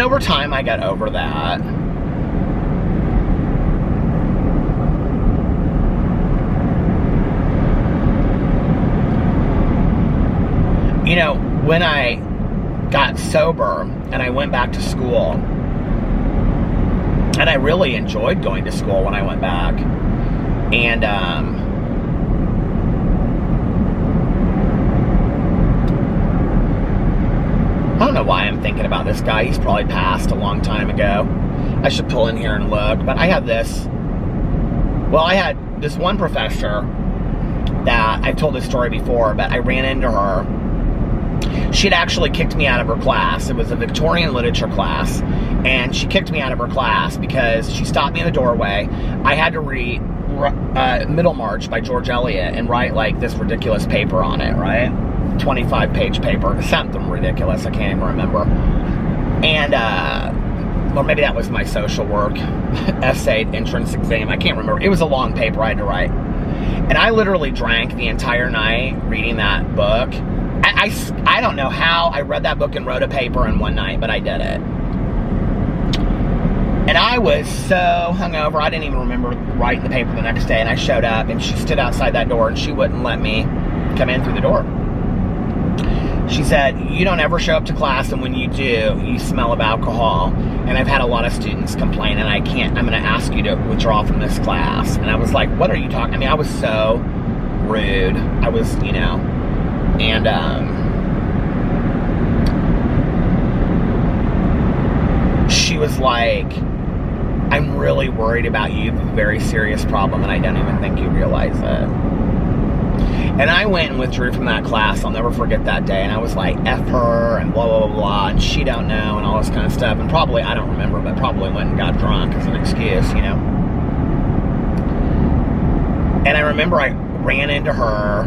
over time, I got over that. You know, when I got sober and I went back to school, and I really enjoyed going to school when I went back, and I don't know why I'm thinking about this guy. He's probably passed a long time ago. I should pull in here and look. But I had this one professor that I've told this story before, but I ran into her. She had actually kicked me out of her class. It was a Victorian literature class, and she kicked me out of her class because she stopped me in the doorway. I had to read Middlemarch by George Eliot and write, like, this ridiculous paper on it, right? 25-page paper, something ridiculous, I can't even remember. And, or maybe that was my social work essay entrance exam, I can't remember. It was a long paper I had to write. And I literally drank the entire night reading that book. I don't know how I read that book and wrote a paper in one night, but I did it. And I was so hungover, I didn't even remember writing the paper the next day. And I showed up, and she stood outside that door, and she wouldn't let me come in through the door. She said, you don't ever show up to class, and when you do, you smell of alcohol. And I've had a lot of students complain, and I'm going to ask you to withdraw from this class. And I was like, what are you talking? I mean, I was so rude. I was, you know, and, she was like, I'm really worried about you. You have a very serious problem, and I don't even think you realize it. And I went and withdrew from that class. I'll never forget that day. And I was like, F her, and blah, blah, blah, blah, and she don't know, and all this kind of stuff. And probably, I don't remember, but probably went and got drunk as an excuse, you know. And I remember I ran into her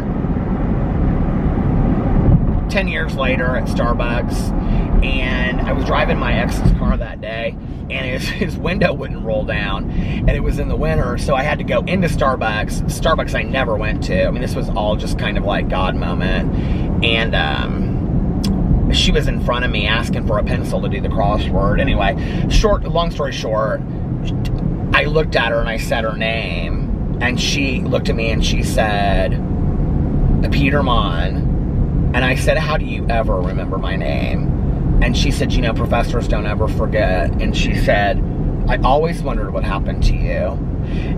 10 years later at Starbucks, and I was driving my ex's car that day, and his window wouldn't roll down, and it was in the winter, so I had to go into Starbucks I never went to. I mean, this was all just kind of like God moment. And she was in front of me asking for a pencil to do the crossword. Anyway, long story short, I looked at her and I said her name, and she looked at me and she said, Peter Monn. And I said, how do you ever remember my name? And she said, you know, professors don't ever forget. And she said, I always wondered what happened to you.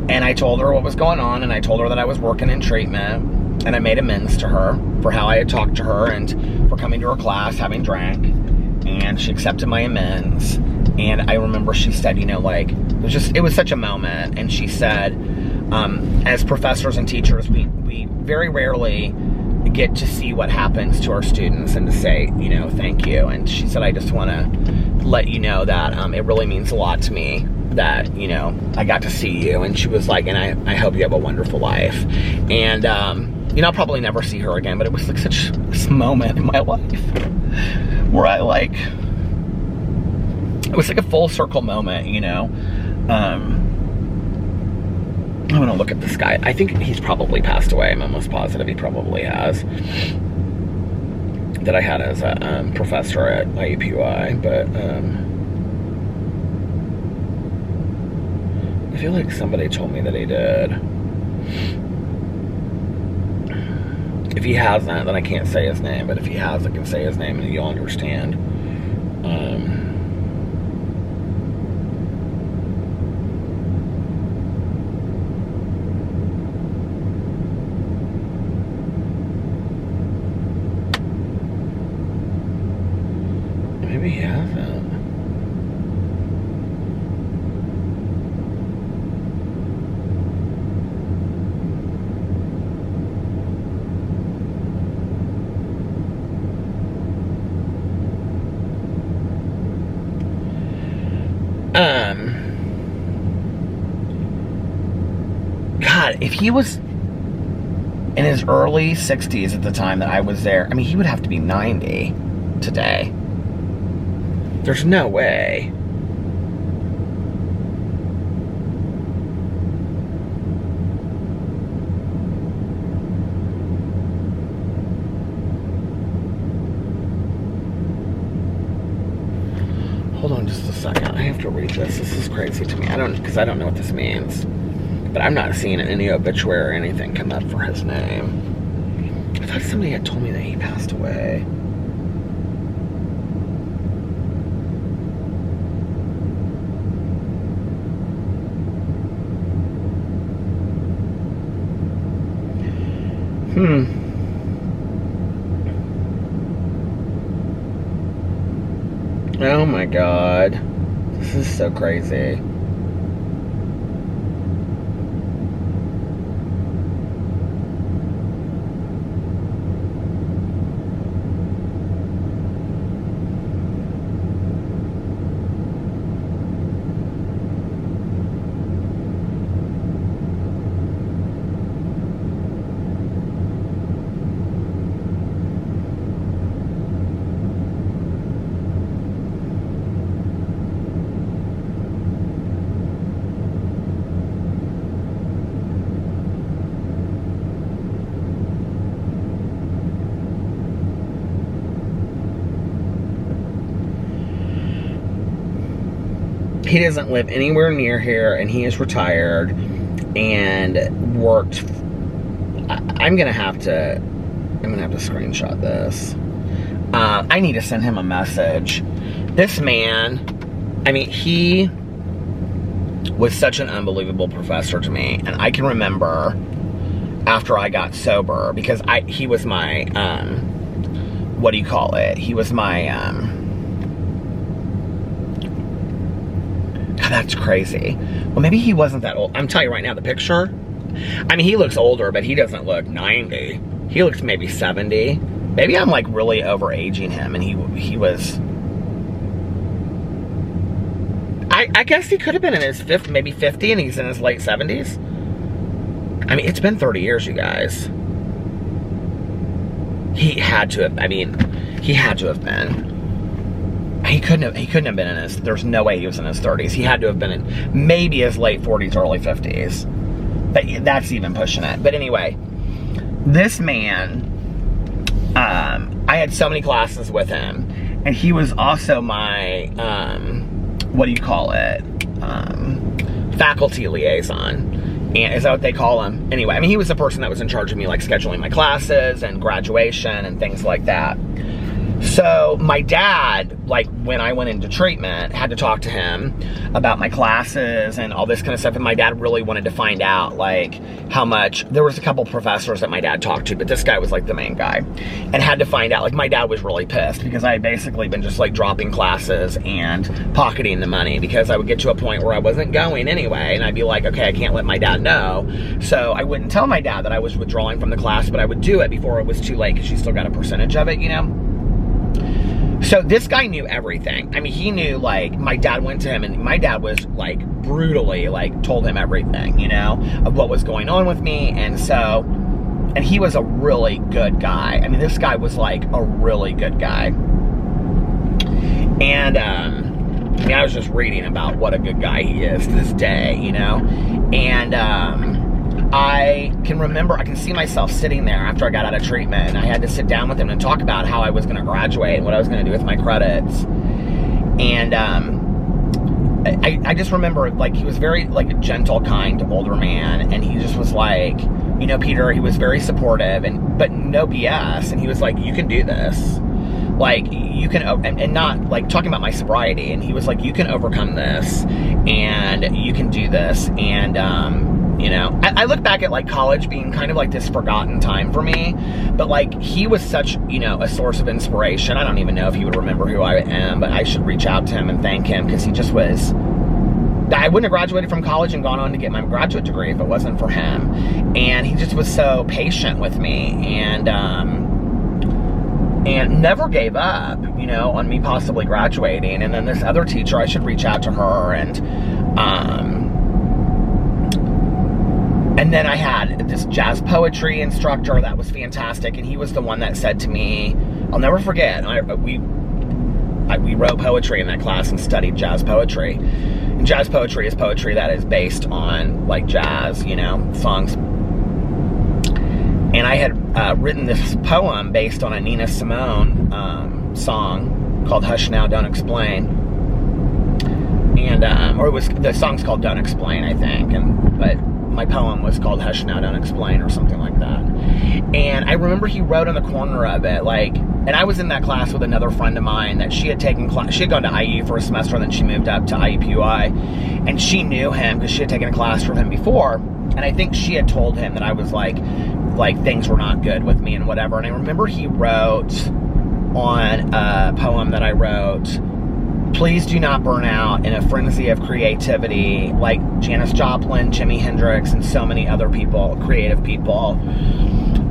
And I told her what was going on, and I told her that I was working in treatment, and I made amends to her for how I had talked to her and for coming to her class, having drank, and she accepted my amends. And I remember she said, you know, like, it was such a moment. And she said, as professors and teachers, we very rarely get to see what happens to our students and to say, you know, thank you. And she said, I just want to let you know that it really means a lot to me that, you know, I got to see you. And she was like, and I hope you have a wonderful life. And, you know, I'll probably never see her again, but it was like such a moment in my life where I like, it was like a full circle moment, you know. I'm gonna look at this guy. I think he's probably passed away. I'm almost positive he probably has. That I had as a professor at IUPUI, but I feel like somebody told me that he did. If he hasn't, then I can't say his name, but if he has, I can say his name and you'll understand. Maybe he hasn't. God, if he was in his early 60s at the time that I was there, I mean, he would have to be 90 today. There's no way. Hold on just a second. I have to read this. This is crazy to me. Because I don't know what this means. But I'm not seeing any obituary or anything come up for his name. I thought somebody had told me that he passed away. Oh my God. This is so crazy. He doesn't live anywhere near here, and he is retired and worked. I'm gonna have to screenshot this. I need to send him a message. This man, I mean, he was such an unbelievable professor to me, and I can remember after I got sober, because he was my what do you call it? He was my that's crazy. Well, maybe he wasn't that old. I'm telling you right now, the picture, I mean, he looks older, but he doesn't look 90. He looks maybe 70. Maybe I'm like really overaging him, and he was, I guess he could have been in his maybe 50, and he's in his late 70s. I mean, it's been 30 years, you guys. He had to have, I mean, he had to have been. He couldn't have been in his, there's no way he was in his 30s. He had to have been in maybe his late 40s, early 50s. But that's even pushing it. But anyway, this man, I had so many classes with him, and he was also my, what do you call it? Faculty liaison. And is that what they call him? Anyway, I mean, he was the person that was in charge of me, like, scheduling my classes and graduation and things like that. So my dad, like, when I went into treatment, had to talk to him about my classes and all this kind of stuff. And my dad really wanted to find out, like, how much, there was a couple professors that my dad talked to, but this guy was like the main guy, and had to find out, like, my dad was really pissed because I had basically been just like dropping classes and pocketing the money, because I would get to a point where I wasn't going anyway, and I'd be like, okay, I can't let my dad know. So I wouldn't tell my dad that I was withdrawing from the class, but I would do it before it was too late, because she still got a percentage of it, you know? So this guy knew everything. I mean, he knew, like, my dad went to him, and my dad was, like, brutally, like, told him everything, you know, of what was going on with me. And so, and he was a really good guy. I mean, this guy was, like, a really good guy. And, I mean, I was just reading about what a good guy he is to this day, you know? And, I can remember, I can see myself sitting there after I got out of treatment, and I had to sit down with him and talk about how I was going to graduate and what I was going to do with my credits. And I just remember, like, he was very, like, a gentle, kind, older man, and he just was like, you know, Peter, he was very supportive, but no BS, and he was like, you can do this. Like, you can, and not, like, talking about my sobriety, and he was like, you can overcome this, and you can do this. And, you know, I look back at, like, college being kind of like this forgotten time for me, but, like, he was such, you know, a source of inspiration. I don't even know if he would remember who I am, but I should reach out to him and thank him, because he just was, I wouldn't have graduated from college and gone on to get my graduate degree if it wasn't for him. And he just was so patient with me, and never gave up, you know, on me possibly graduating. And then this other teacher, I should reach out to her, and, And then I had this jazz poetry instructor that was fantastic, and he was the one that said to me, I'll never forget, we wrote poetry in that class and studied jazz poetry. And jazz poetry is poetry that is based on, like, jazz, you know, songs. And I had written this poem based on a Nina Simone song called Hush Now, Don't Explain. And, or the song's called Don't Explain, I think, but my poem was called Hush Now, Don't Explain, or something like that. And I remember he wrote in the corner of it, like, and I was in that class with another friend of mine that she had taken class. She had gone to IU for a semester, and then she moved up to IUPUI, and she knew him because she had taken a class from him before. And I think she had told him that I was like things were not good with me and whatever. And I remember he wrote on a poem that I wrote, please do not burn out in a frenzy of creativity like Janis Joplin, Jimi Hendrix, and so many other people, creative people.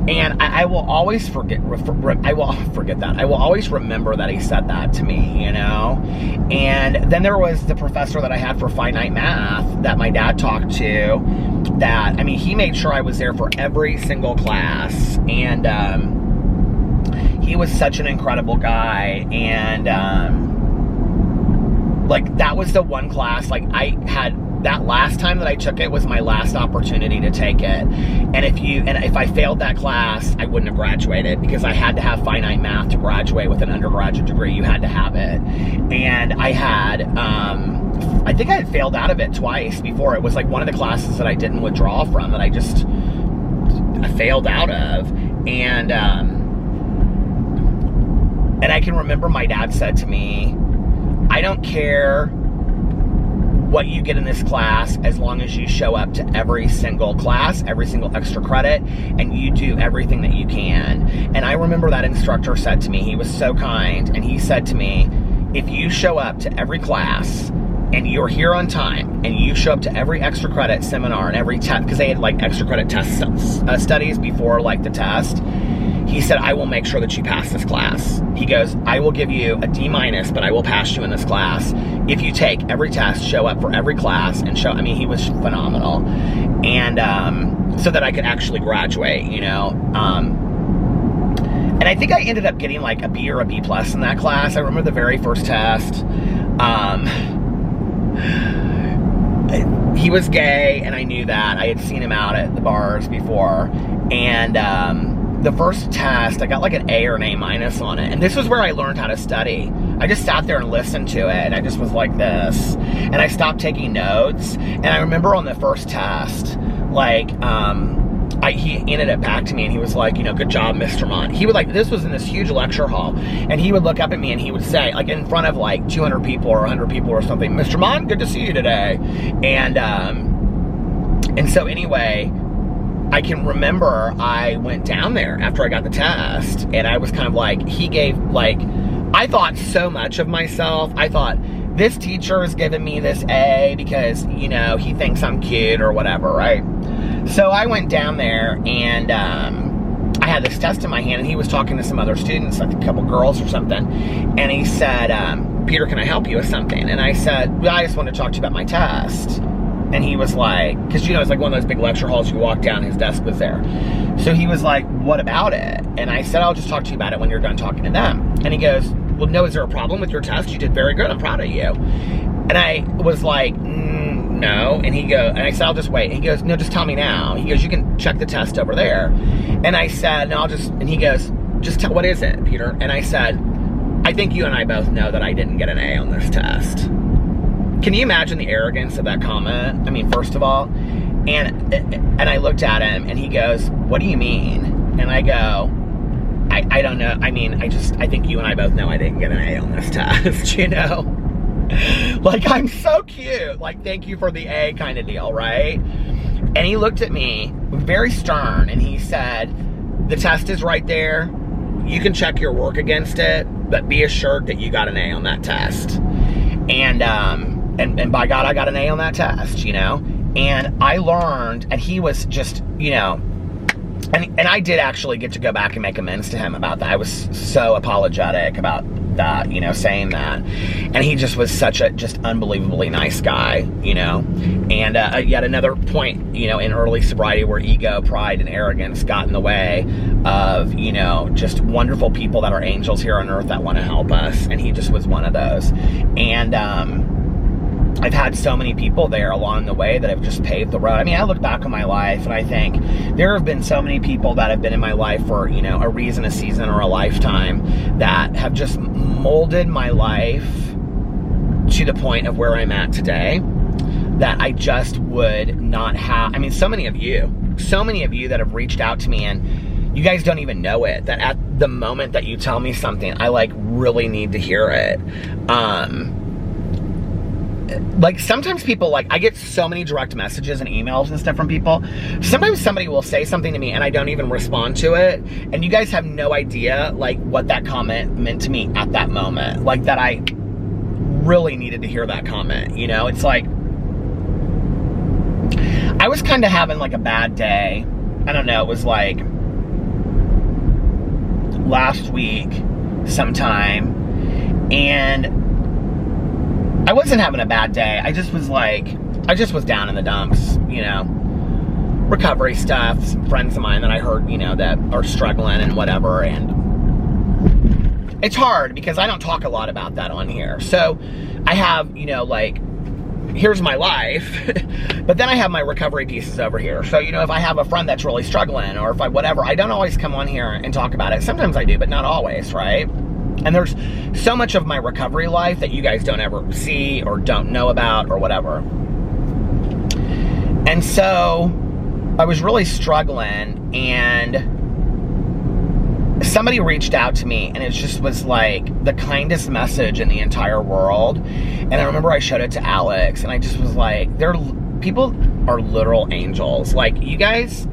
And I will always I will always remember that he said that to me, you know? And then there was the professor that I had for finite math that my dad talked to that, I mean, he made sure I was there for every single class. And he was such an incredible guy. And like, that was the one class, like, that last time that I took it was my last opportunity to take it. And if I failed that class, I wouldn't have graduated, because I had to have finite math to graduate with an undergraduate degree. You had to have it. And I had, I think I had failed out of it twice before. It was like one of the classes that I didn't withdraw from, that I failed out of. And I can remember my dad said to me, I don't care what you get in this class as long as you show up to every single class, every single extra credit, and you do everything that you can. And I remember that instructor said to me, he was so kind, and he said to me, if you show up to every class and you're here on time and you show up to every extra credit seminar and every test, because they had like extra credit test studies before like the test, he said, I will make sure that you pass this class. He goes, I will give you a D-, but I will pass you in this class if you take every test, show up for every class, and show, I mean, he was phenomenal. And so that I could actually graduate, you know. And I think I ended up getting like a B or a B+ in that class. I remember the very first test. He was gay, and I knew that. I had seen him out at the bars before. And the first test, I got like an A or an A- on it. And this was where I learned how to study. I just sat there and listened to it, and I just was like this. And I stopped taking notes. And I remember on the first test, like, he handed it back to me, and he was like, you know, good job, Mr. Monn. He would, like, this was in this huge lecture hall, and he would look up at me and he would say, like, in front of like 200 people or 100 people or something, Mr. Monn, good to see you today. And so anyway, I can remember I went down there after I got the test, and I was kind of like, he gave, like, I thought so much of myself. I thought, this teacher is giving me this A because, you know, he thinks I'm cute or whatever, right? So I went down there, and I had this test in my hand, and he was talking to some other students, like a couple girls or something, and he said, Peter, can I help you with something? And I said, well, I just want to talk to you about my test. And he was like, because, you know, it's like one of those big lecture halls, you walk down, his desk was there. So he was like, what about it? And I said, I'll just talk to you about it when you're done talking to them. And he goes, well, no, is there a problem with your test? You did very good, I'm proud of you. And I was like, no. And I said, I'll just wait. And he goes, no, just tell me now. He goes, you can check the test over there. And I said, no, and he goes, just tell, what is it, Peter? And I said, I think you and I both know that I didn't get an A on this test. Can you imagine the arrogance of that comment? I mean, first of all, and I looked at him, and he goes, what do you mean? And I go, I don't know. I mean, I think you and I both know I didn't get an A on this test, you know? Like, I'm so cute. Like, thank you for the A kind of deal, right? And he looked at me very stern, and he said, the test is right there. You can check your work against it, but be assured that you got an A on that test. And by God, I got an A on that test, you know? And I learned, and he was just, you know, and I did actually get to go back and make amends to him about that. I was so apologetic about that, you know, saying that. And he just was such a just unbelievably nice guy, you know. And yet another point, you know, in early sobriety where ego, pride, and arrogance got in the way of, you know, just wonderful people that are angels here on earth that want to help us. And he just was one of those. And I've had so many people there along the way that have just paved the road. I mean, I look back on my life and I think there have been so many people that have been in my life for, you know, a reason, a season, or a lifetime that have just molded my life to the point of where I'm at today that I just would not have. I mean, so many of you that have reached out to me, and you guys don't even know it, that at the moment that you tell me something, I like really need to hear it. Like sometimes people, like, I get so many direct messages and emails and stuff from people. Sometimes somebody will say something to me and I don't even respond to it, and you guys have no idea like what that comment meant to me at that moment, like that I really needed to hear that comment, you know. It's like I was kind of having like a bad day. I don't know, it was like last week sometime, and I wasn't having a bad day. I just was down in the dumps, you know. Recovery stuff, some friends of mine that I heard, you know, that are struggling and whatever, and it's hard because I don't talk a lot about that on here. So I have, you know, like, here's my life, but then I have my recovery pieces over here. So, you know, if I have a friend that's really struggling, or if I, whatever, I don't always come on here and talk about it. Sometimes I do, but not always, right? And there's so much of my recovery life that you guys don't ever see or don't know about or whatever. And so I was really struggling, and somebody reached out to me, and it just was like the kindest message in the entire world. And I remember I showed it to Alex, and I just was like, people are literal angels. Like, you guys,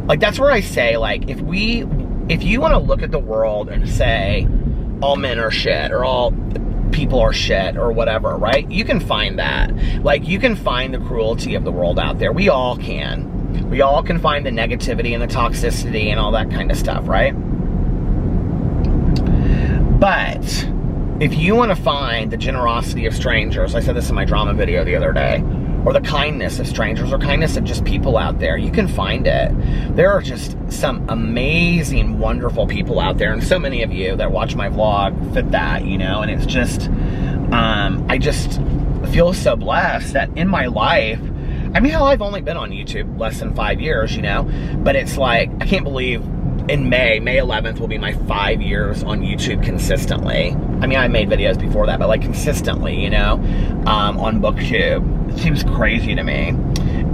like, that's where I say, like, if you want to look at the world and say all men are shit, or all people are shit, or whatever, right? You can find that. Like, you can find the cruelty of the world out there. We all can. We all can find the negativity and the toxicity and all that kind of stuff, right? But if you want to find the generosity of strangers, I said this in my drama video the other day, or the kindness of strangers, or kindness of just people out there, you can find it. There are just some amazing, wonderful people out there, and so many of you that watch my vlog fit that, you know. And it's just, I just feel so blessed that in my life, I mean, hell, I've only been on YouTube less than 5 years, you know, but it's like, I can't believe in May 11th will be my 5 years on YouTube consistently. I mean, I made videos before that, but like consistently, you know, on BookTube. It seems crazy to me.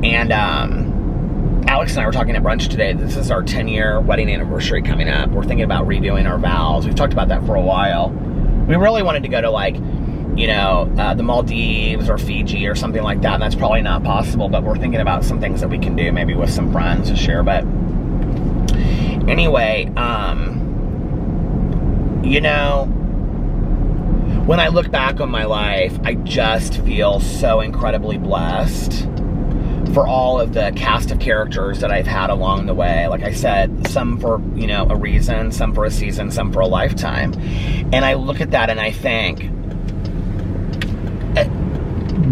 And Alex and I were talking at brunch today. This is our 10-year wedding anniversary coming up. We're thinking about redoing our vows. We've talked about that for a while. We really wanted to go to, like, you know, the Maldives or Fiji or something like that, and that's probably not possible, but we're thinking about some things that we can do, maybe with some friends to share. But anyway, you know, when I look back on my life, I just feel so incredibly blessed for all of the cast of characters that I've had along the way. Like I said, some for, you know, a reason, some for a season, some for a lifetime. And I look at that and I think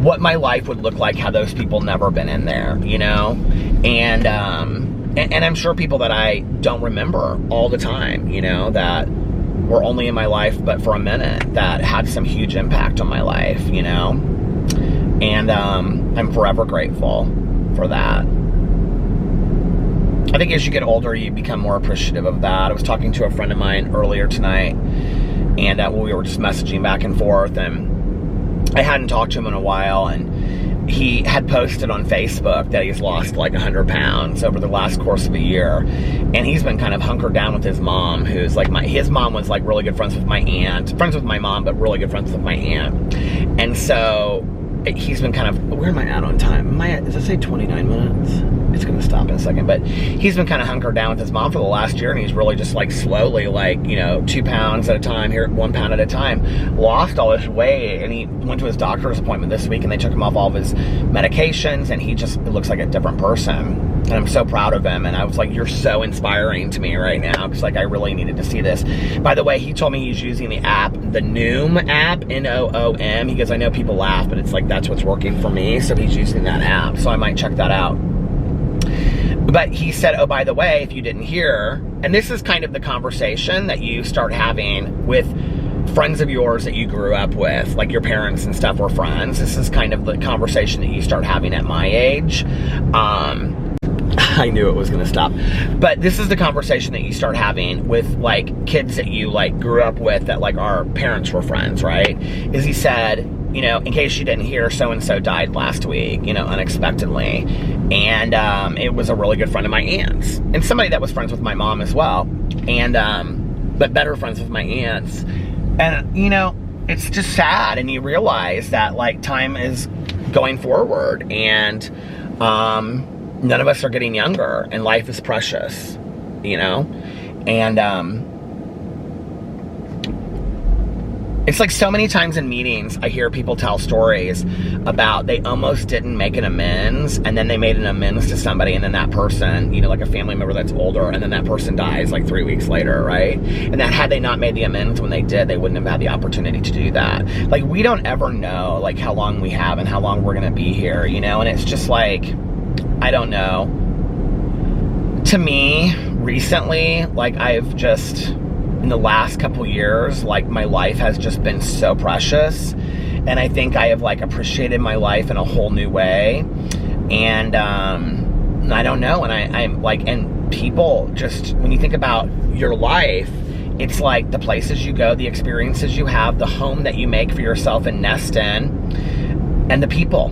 what my life would look like had those people never been in there, you know? And I'm sure people that I don't remember all the time, you know, that were only in my life but for a minute, that had some huge impact on my life, you know? And I'm forever grateful for that. I think as you get older, you become more appreciative of that. I was talking to a friend of mine earlier tonight, and we were just messaging back and forth, and I hadn't talked to him in a while, and he had posted on Facebook that he's lost like 100 pounds over the last course of a year. And he's been kind of hunkered down with his mom, who's like his mom was like really good friends with my aunt, friends with my mom, but really good friends with my aunt. And so he's been kind of, where am I at on time? Does it say 29 minutes? It's going to stop in a second. But he's been kind of hunkered down with his mom for the last year, and he's really just like slowly, like, you know, 2 pounds at a time, here 1 pound at a time, lost all his weight. And he went to his doctor's appointment this week, and they took him off all of his medications, and he just looks like a different person. And I'm so proud of him. And I was like, you're so inspiring to me right now. Because like, I really needed to see this. By the way, he told me he's using the app, the Noom app, Noom. He goes, I know people laugh, but it's like, that's what's working for me. So he's using that app. So I might check that out. But he said, oh, by the way, if you didn't hear, and this is kind of the conversation that you start having with friends of yours that you grew up with, like your parents and stuff were friends. This is kind of the conversation that you start having at my age. I knew it was gonna stop. But this is the conversation that you start having with like kids that you like grew up with that like our parents were friends, right? Is he said, you know, in case you didn't hear, so-and-so died last week, you know, unexpectedly. And it was a really good friend of my aunt's. And somebody that was friends with my mom as well. And, but better friends with my aunts. And, you know, it's just sad. And you realize that, like, time is going forward. And none of us are getting younger. And life is precious, you know? And it's like so many times in meetings, I hear people tell stories about they almost didn't make an amends, and then they made an amends to somebody, and then that person, you know, like a family member that's older, and then that person dies like 3 weeks later, right? And that had they not made the amends when they did, they wouldn't have had the opportunity to do that. Like, we don't ever know, like, how long we have and how long we're gonna be here, you know? And it's just like, I don't know. To me, recently, like, I've just... in the last couple years, like, my life has just been so precious, and I think I have like appreciated my life in a whole new way. And I don't know, and I'm like, and people just, when you think about your life, it's like the places you go, the experiences you have, the home that you make for yourself and nest in, and the people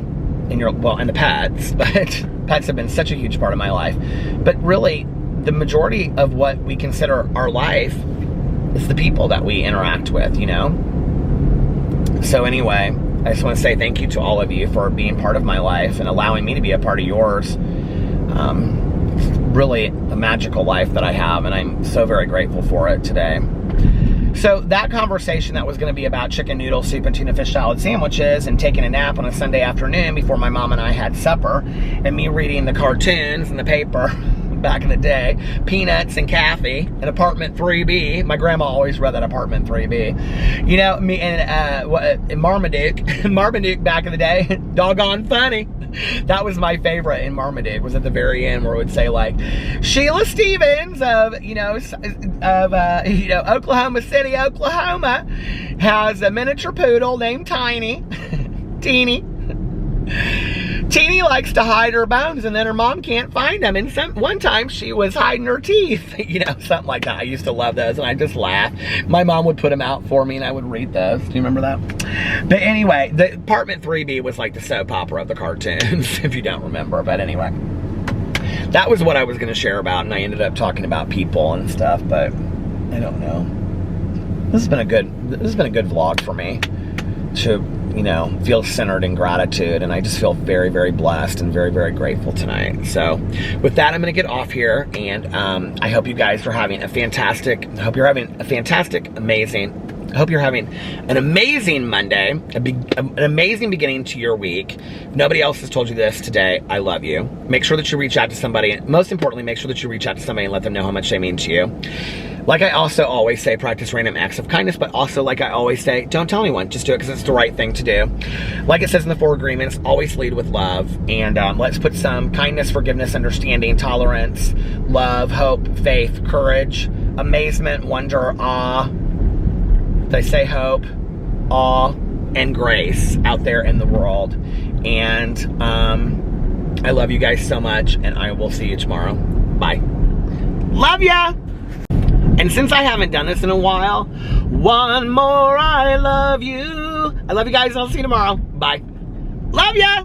in your, well, and the pets, but pets have been such a huge part of my life. But really, the majority of what we consider our life is the people that we interact with, you know? So anyway, I just want to say thank you to all of you for being part of my life and allowing me to be a part of yours. It's really a magical life that I have, and I'm so very grateful for it today. So that conversation that was going to be about chicken noodle soup and tuna fish salad sandwiches and taking a nap on a Sunday afternoon before my mom and I had supper, and me reading the cartoons in the paper back in the day, Peanuts and Kathy, and Apartment 3B. My grandma always read that Apartment 3B. You know, me and Marmaduke back in the day, doggone funny. That was my favorite in Marmaduke, was at the very end where it would say like, Sheila Stevens of, Oklahoma City, Oklahoma, has a miniature poodle named Tiny. Teeny. Teeny likes to hide her bones, and then her mom can't find them. And one time she was hiding her teeth, you know, something like that. I used to love those, and I just laugh. My mom would put them out for me, and I would read those. Do you remember that? But anyway, the Apartment 3B was like the soap opera of the cartoons, if you don't remember. But anyway, that was what I was going to share about, and I ended up talking about people and stuff. But I don't know. This has been a good vlog for me to, you know, feel centered in gratitude, and I just feel very, very blessed and very, very grateful tonight. So with that, I'm going to get off here, and I hope you guys are having a fantastic, amazing Monday, an amazing beginning to your week. If nobody else has told you this today, I love you. Make sure that you reach out to somebody. Most importantly, make sure that you reach out to somebody and let them know how much they mean to you. Like I also always say, practice random acts of kindness, but also like I always say, don't tell anyone, just do it because it's the right thing to do. Like it says in the 4 agreements, always lead with love, and let's put some kindness, forgiveness, understanding, tolerance, love, hope, faith, courage, amazement, wonder, awe, did I say hope, awe, and grace out there in the world. And I love you guys so much, and I will see you tomorrow. Bye. Love ya! And since I haven't done this in a while, one more I love you. I love you guys, I'll see you tomorrow. Bye. Love ya!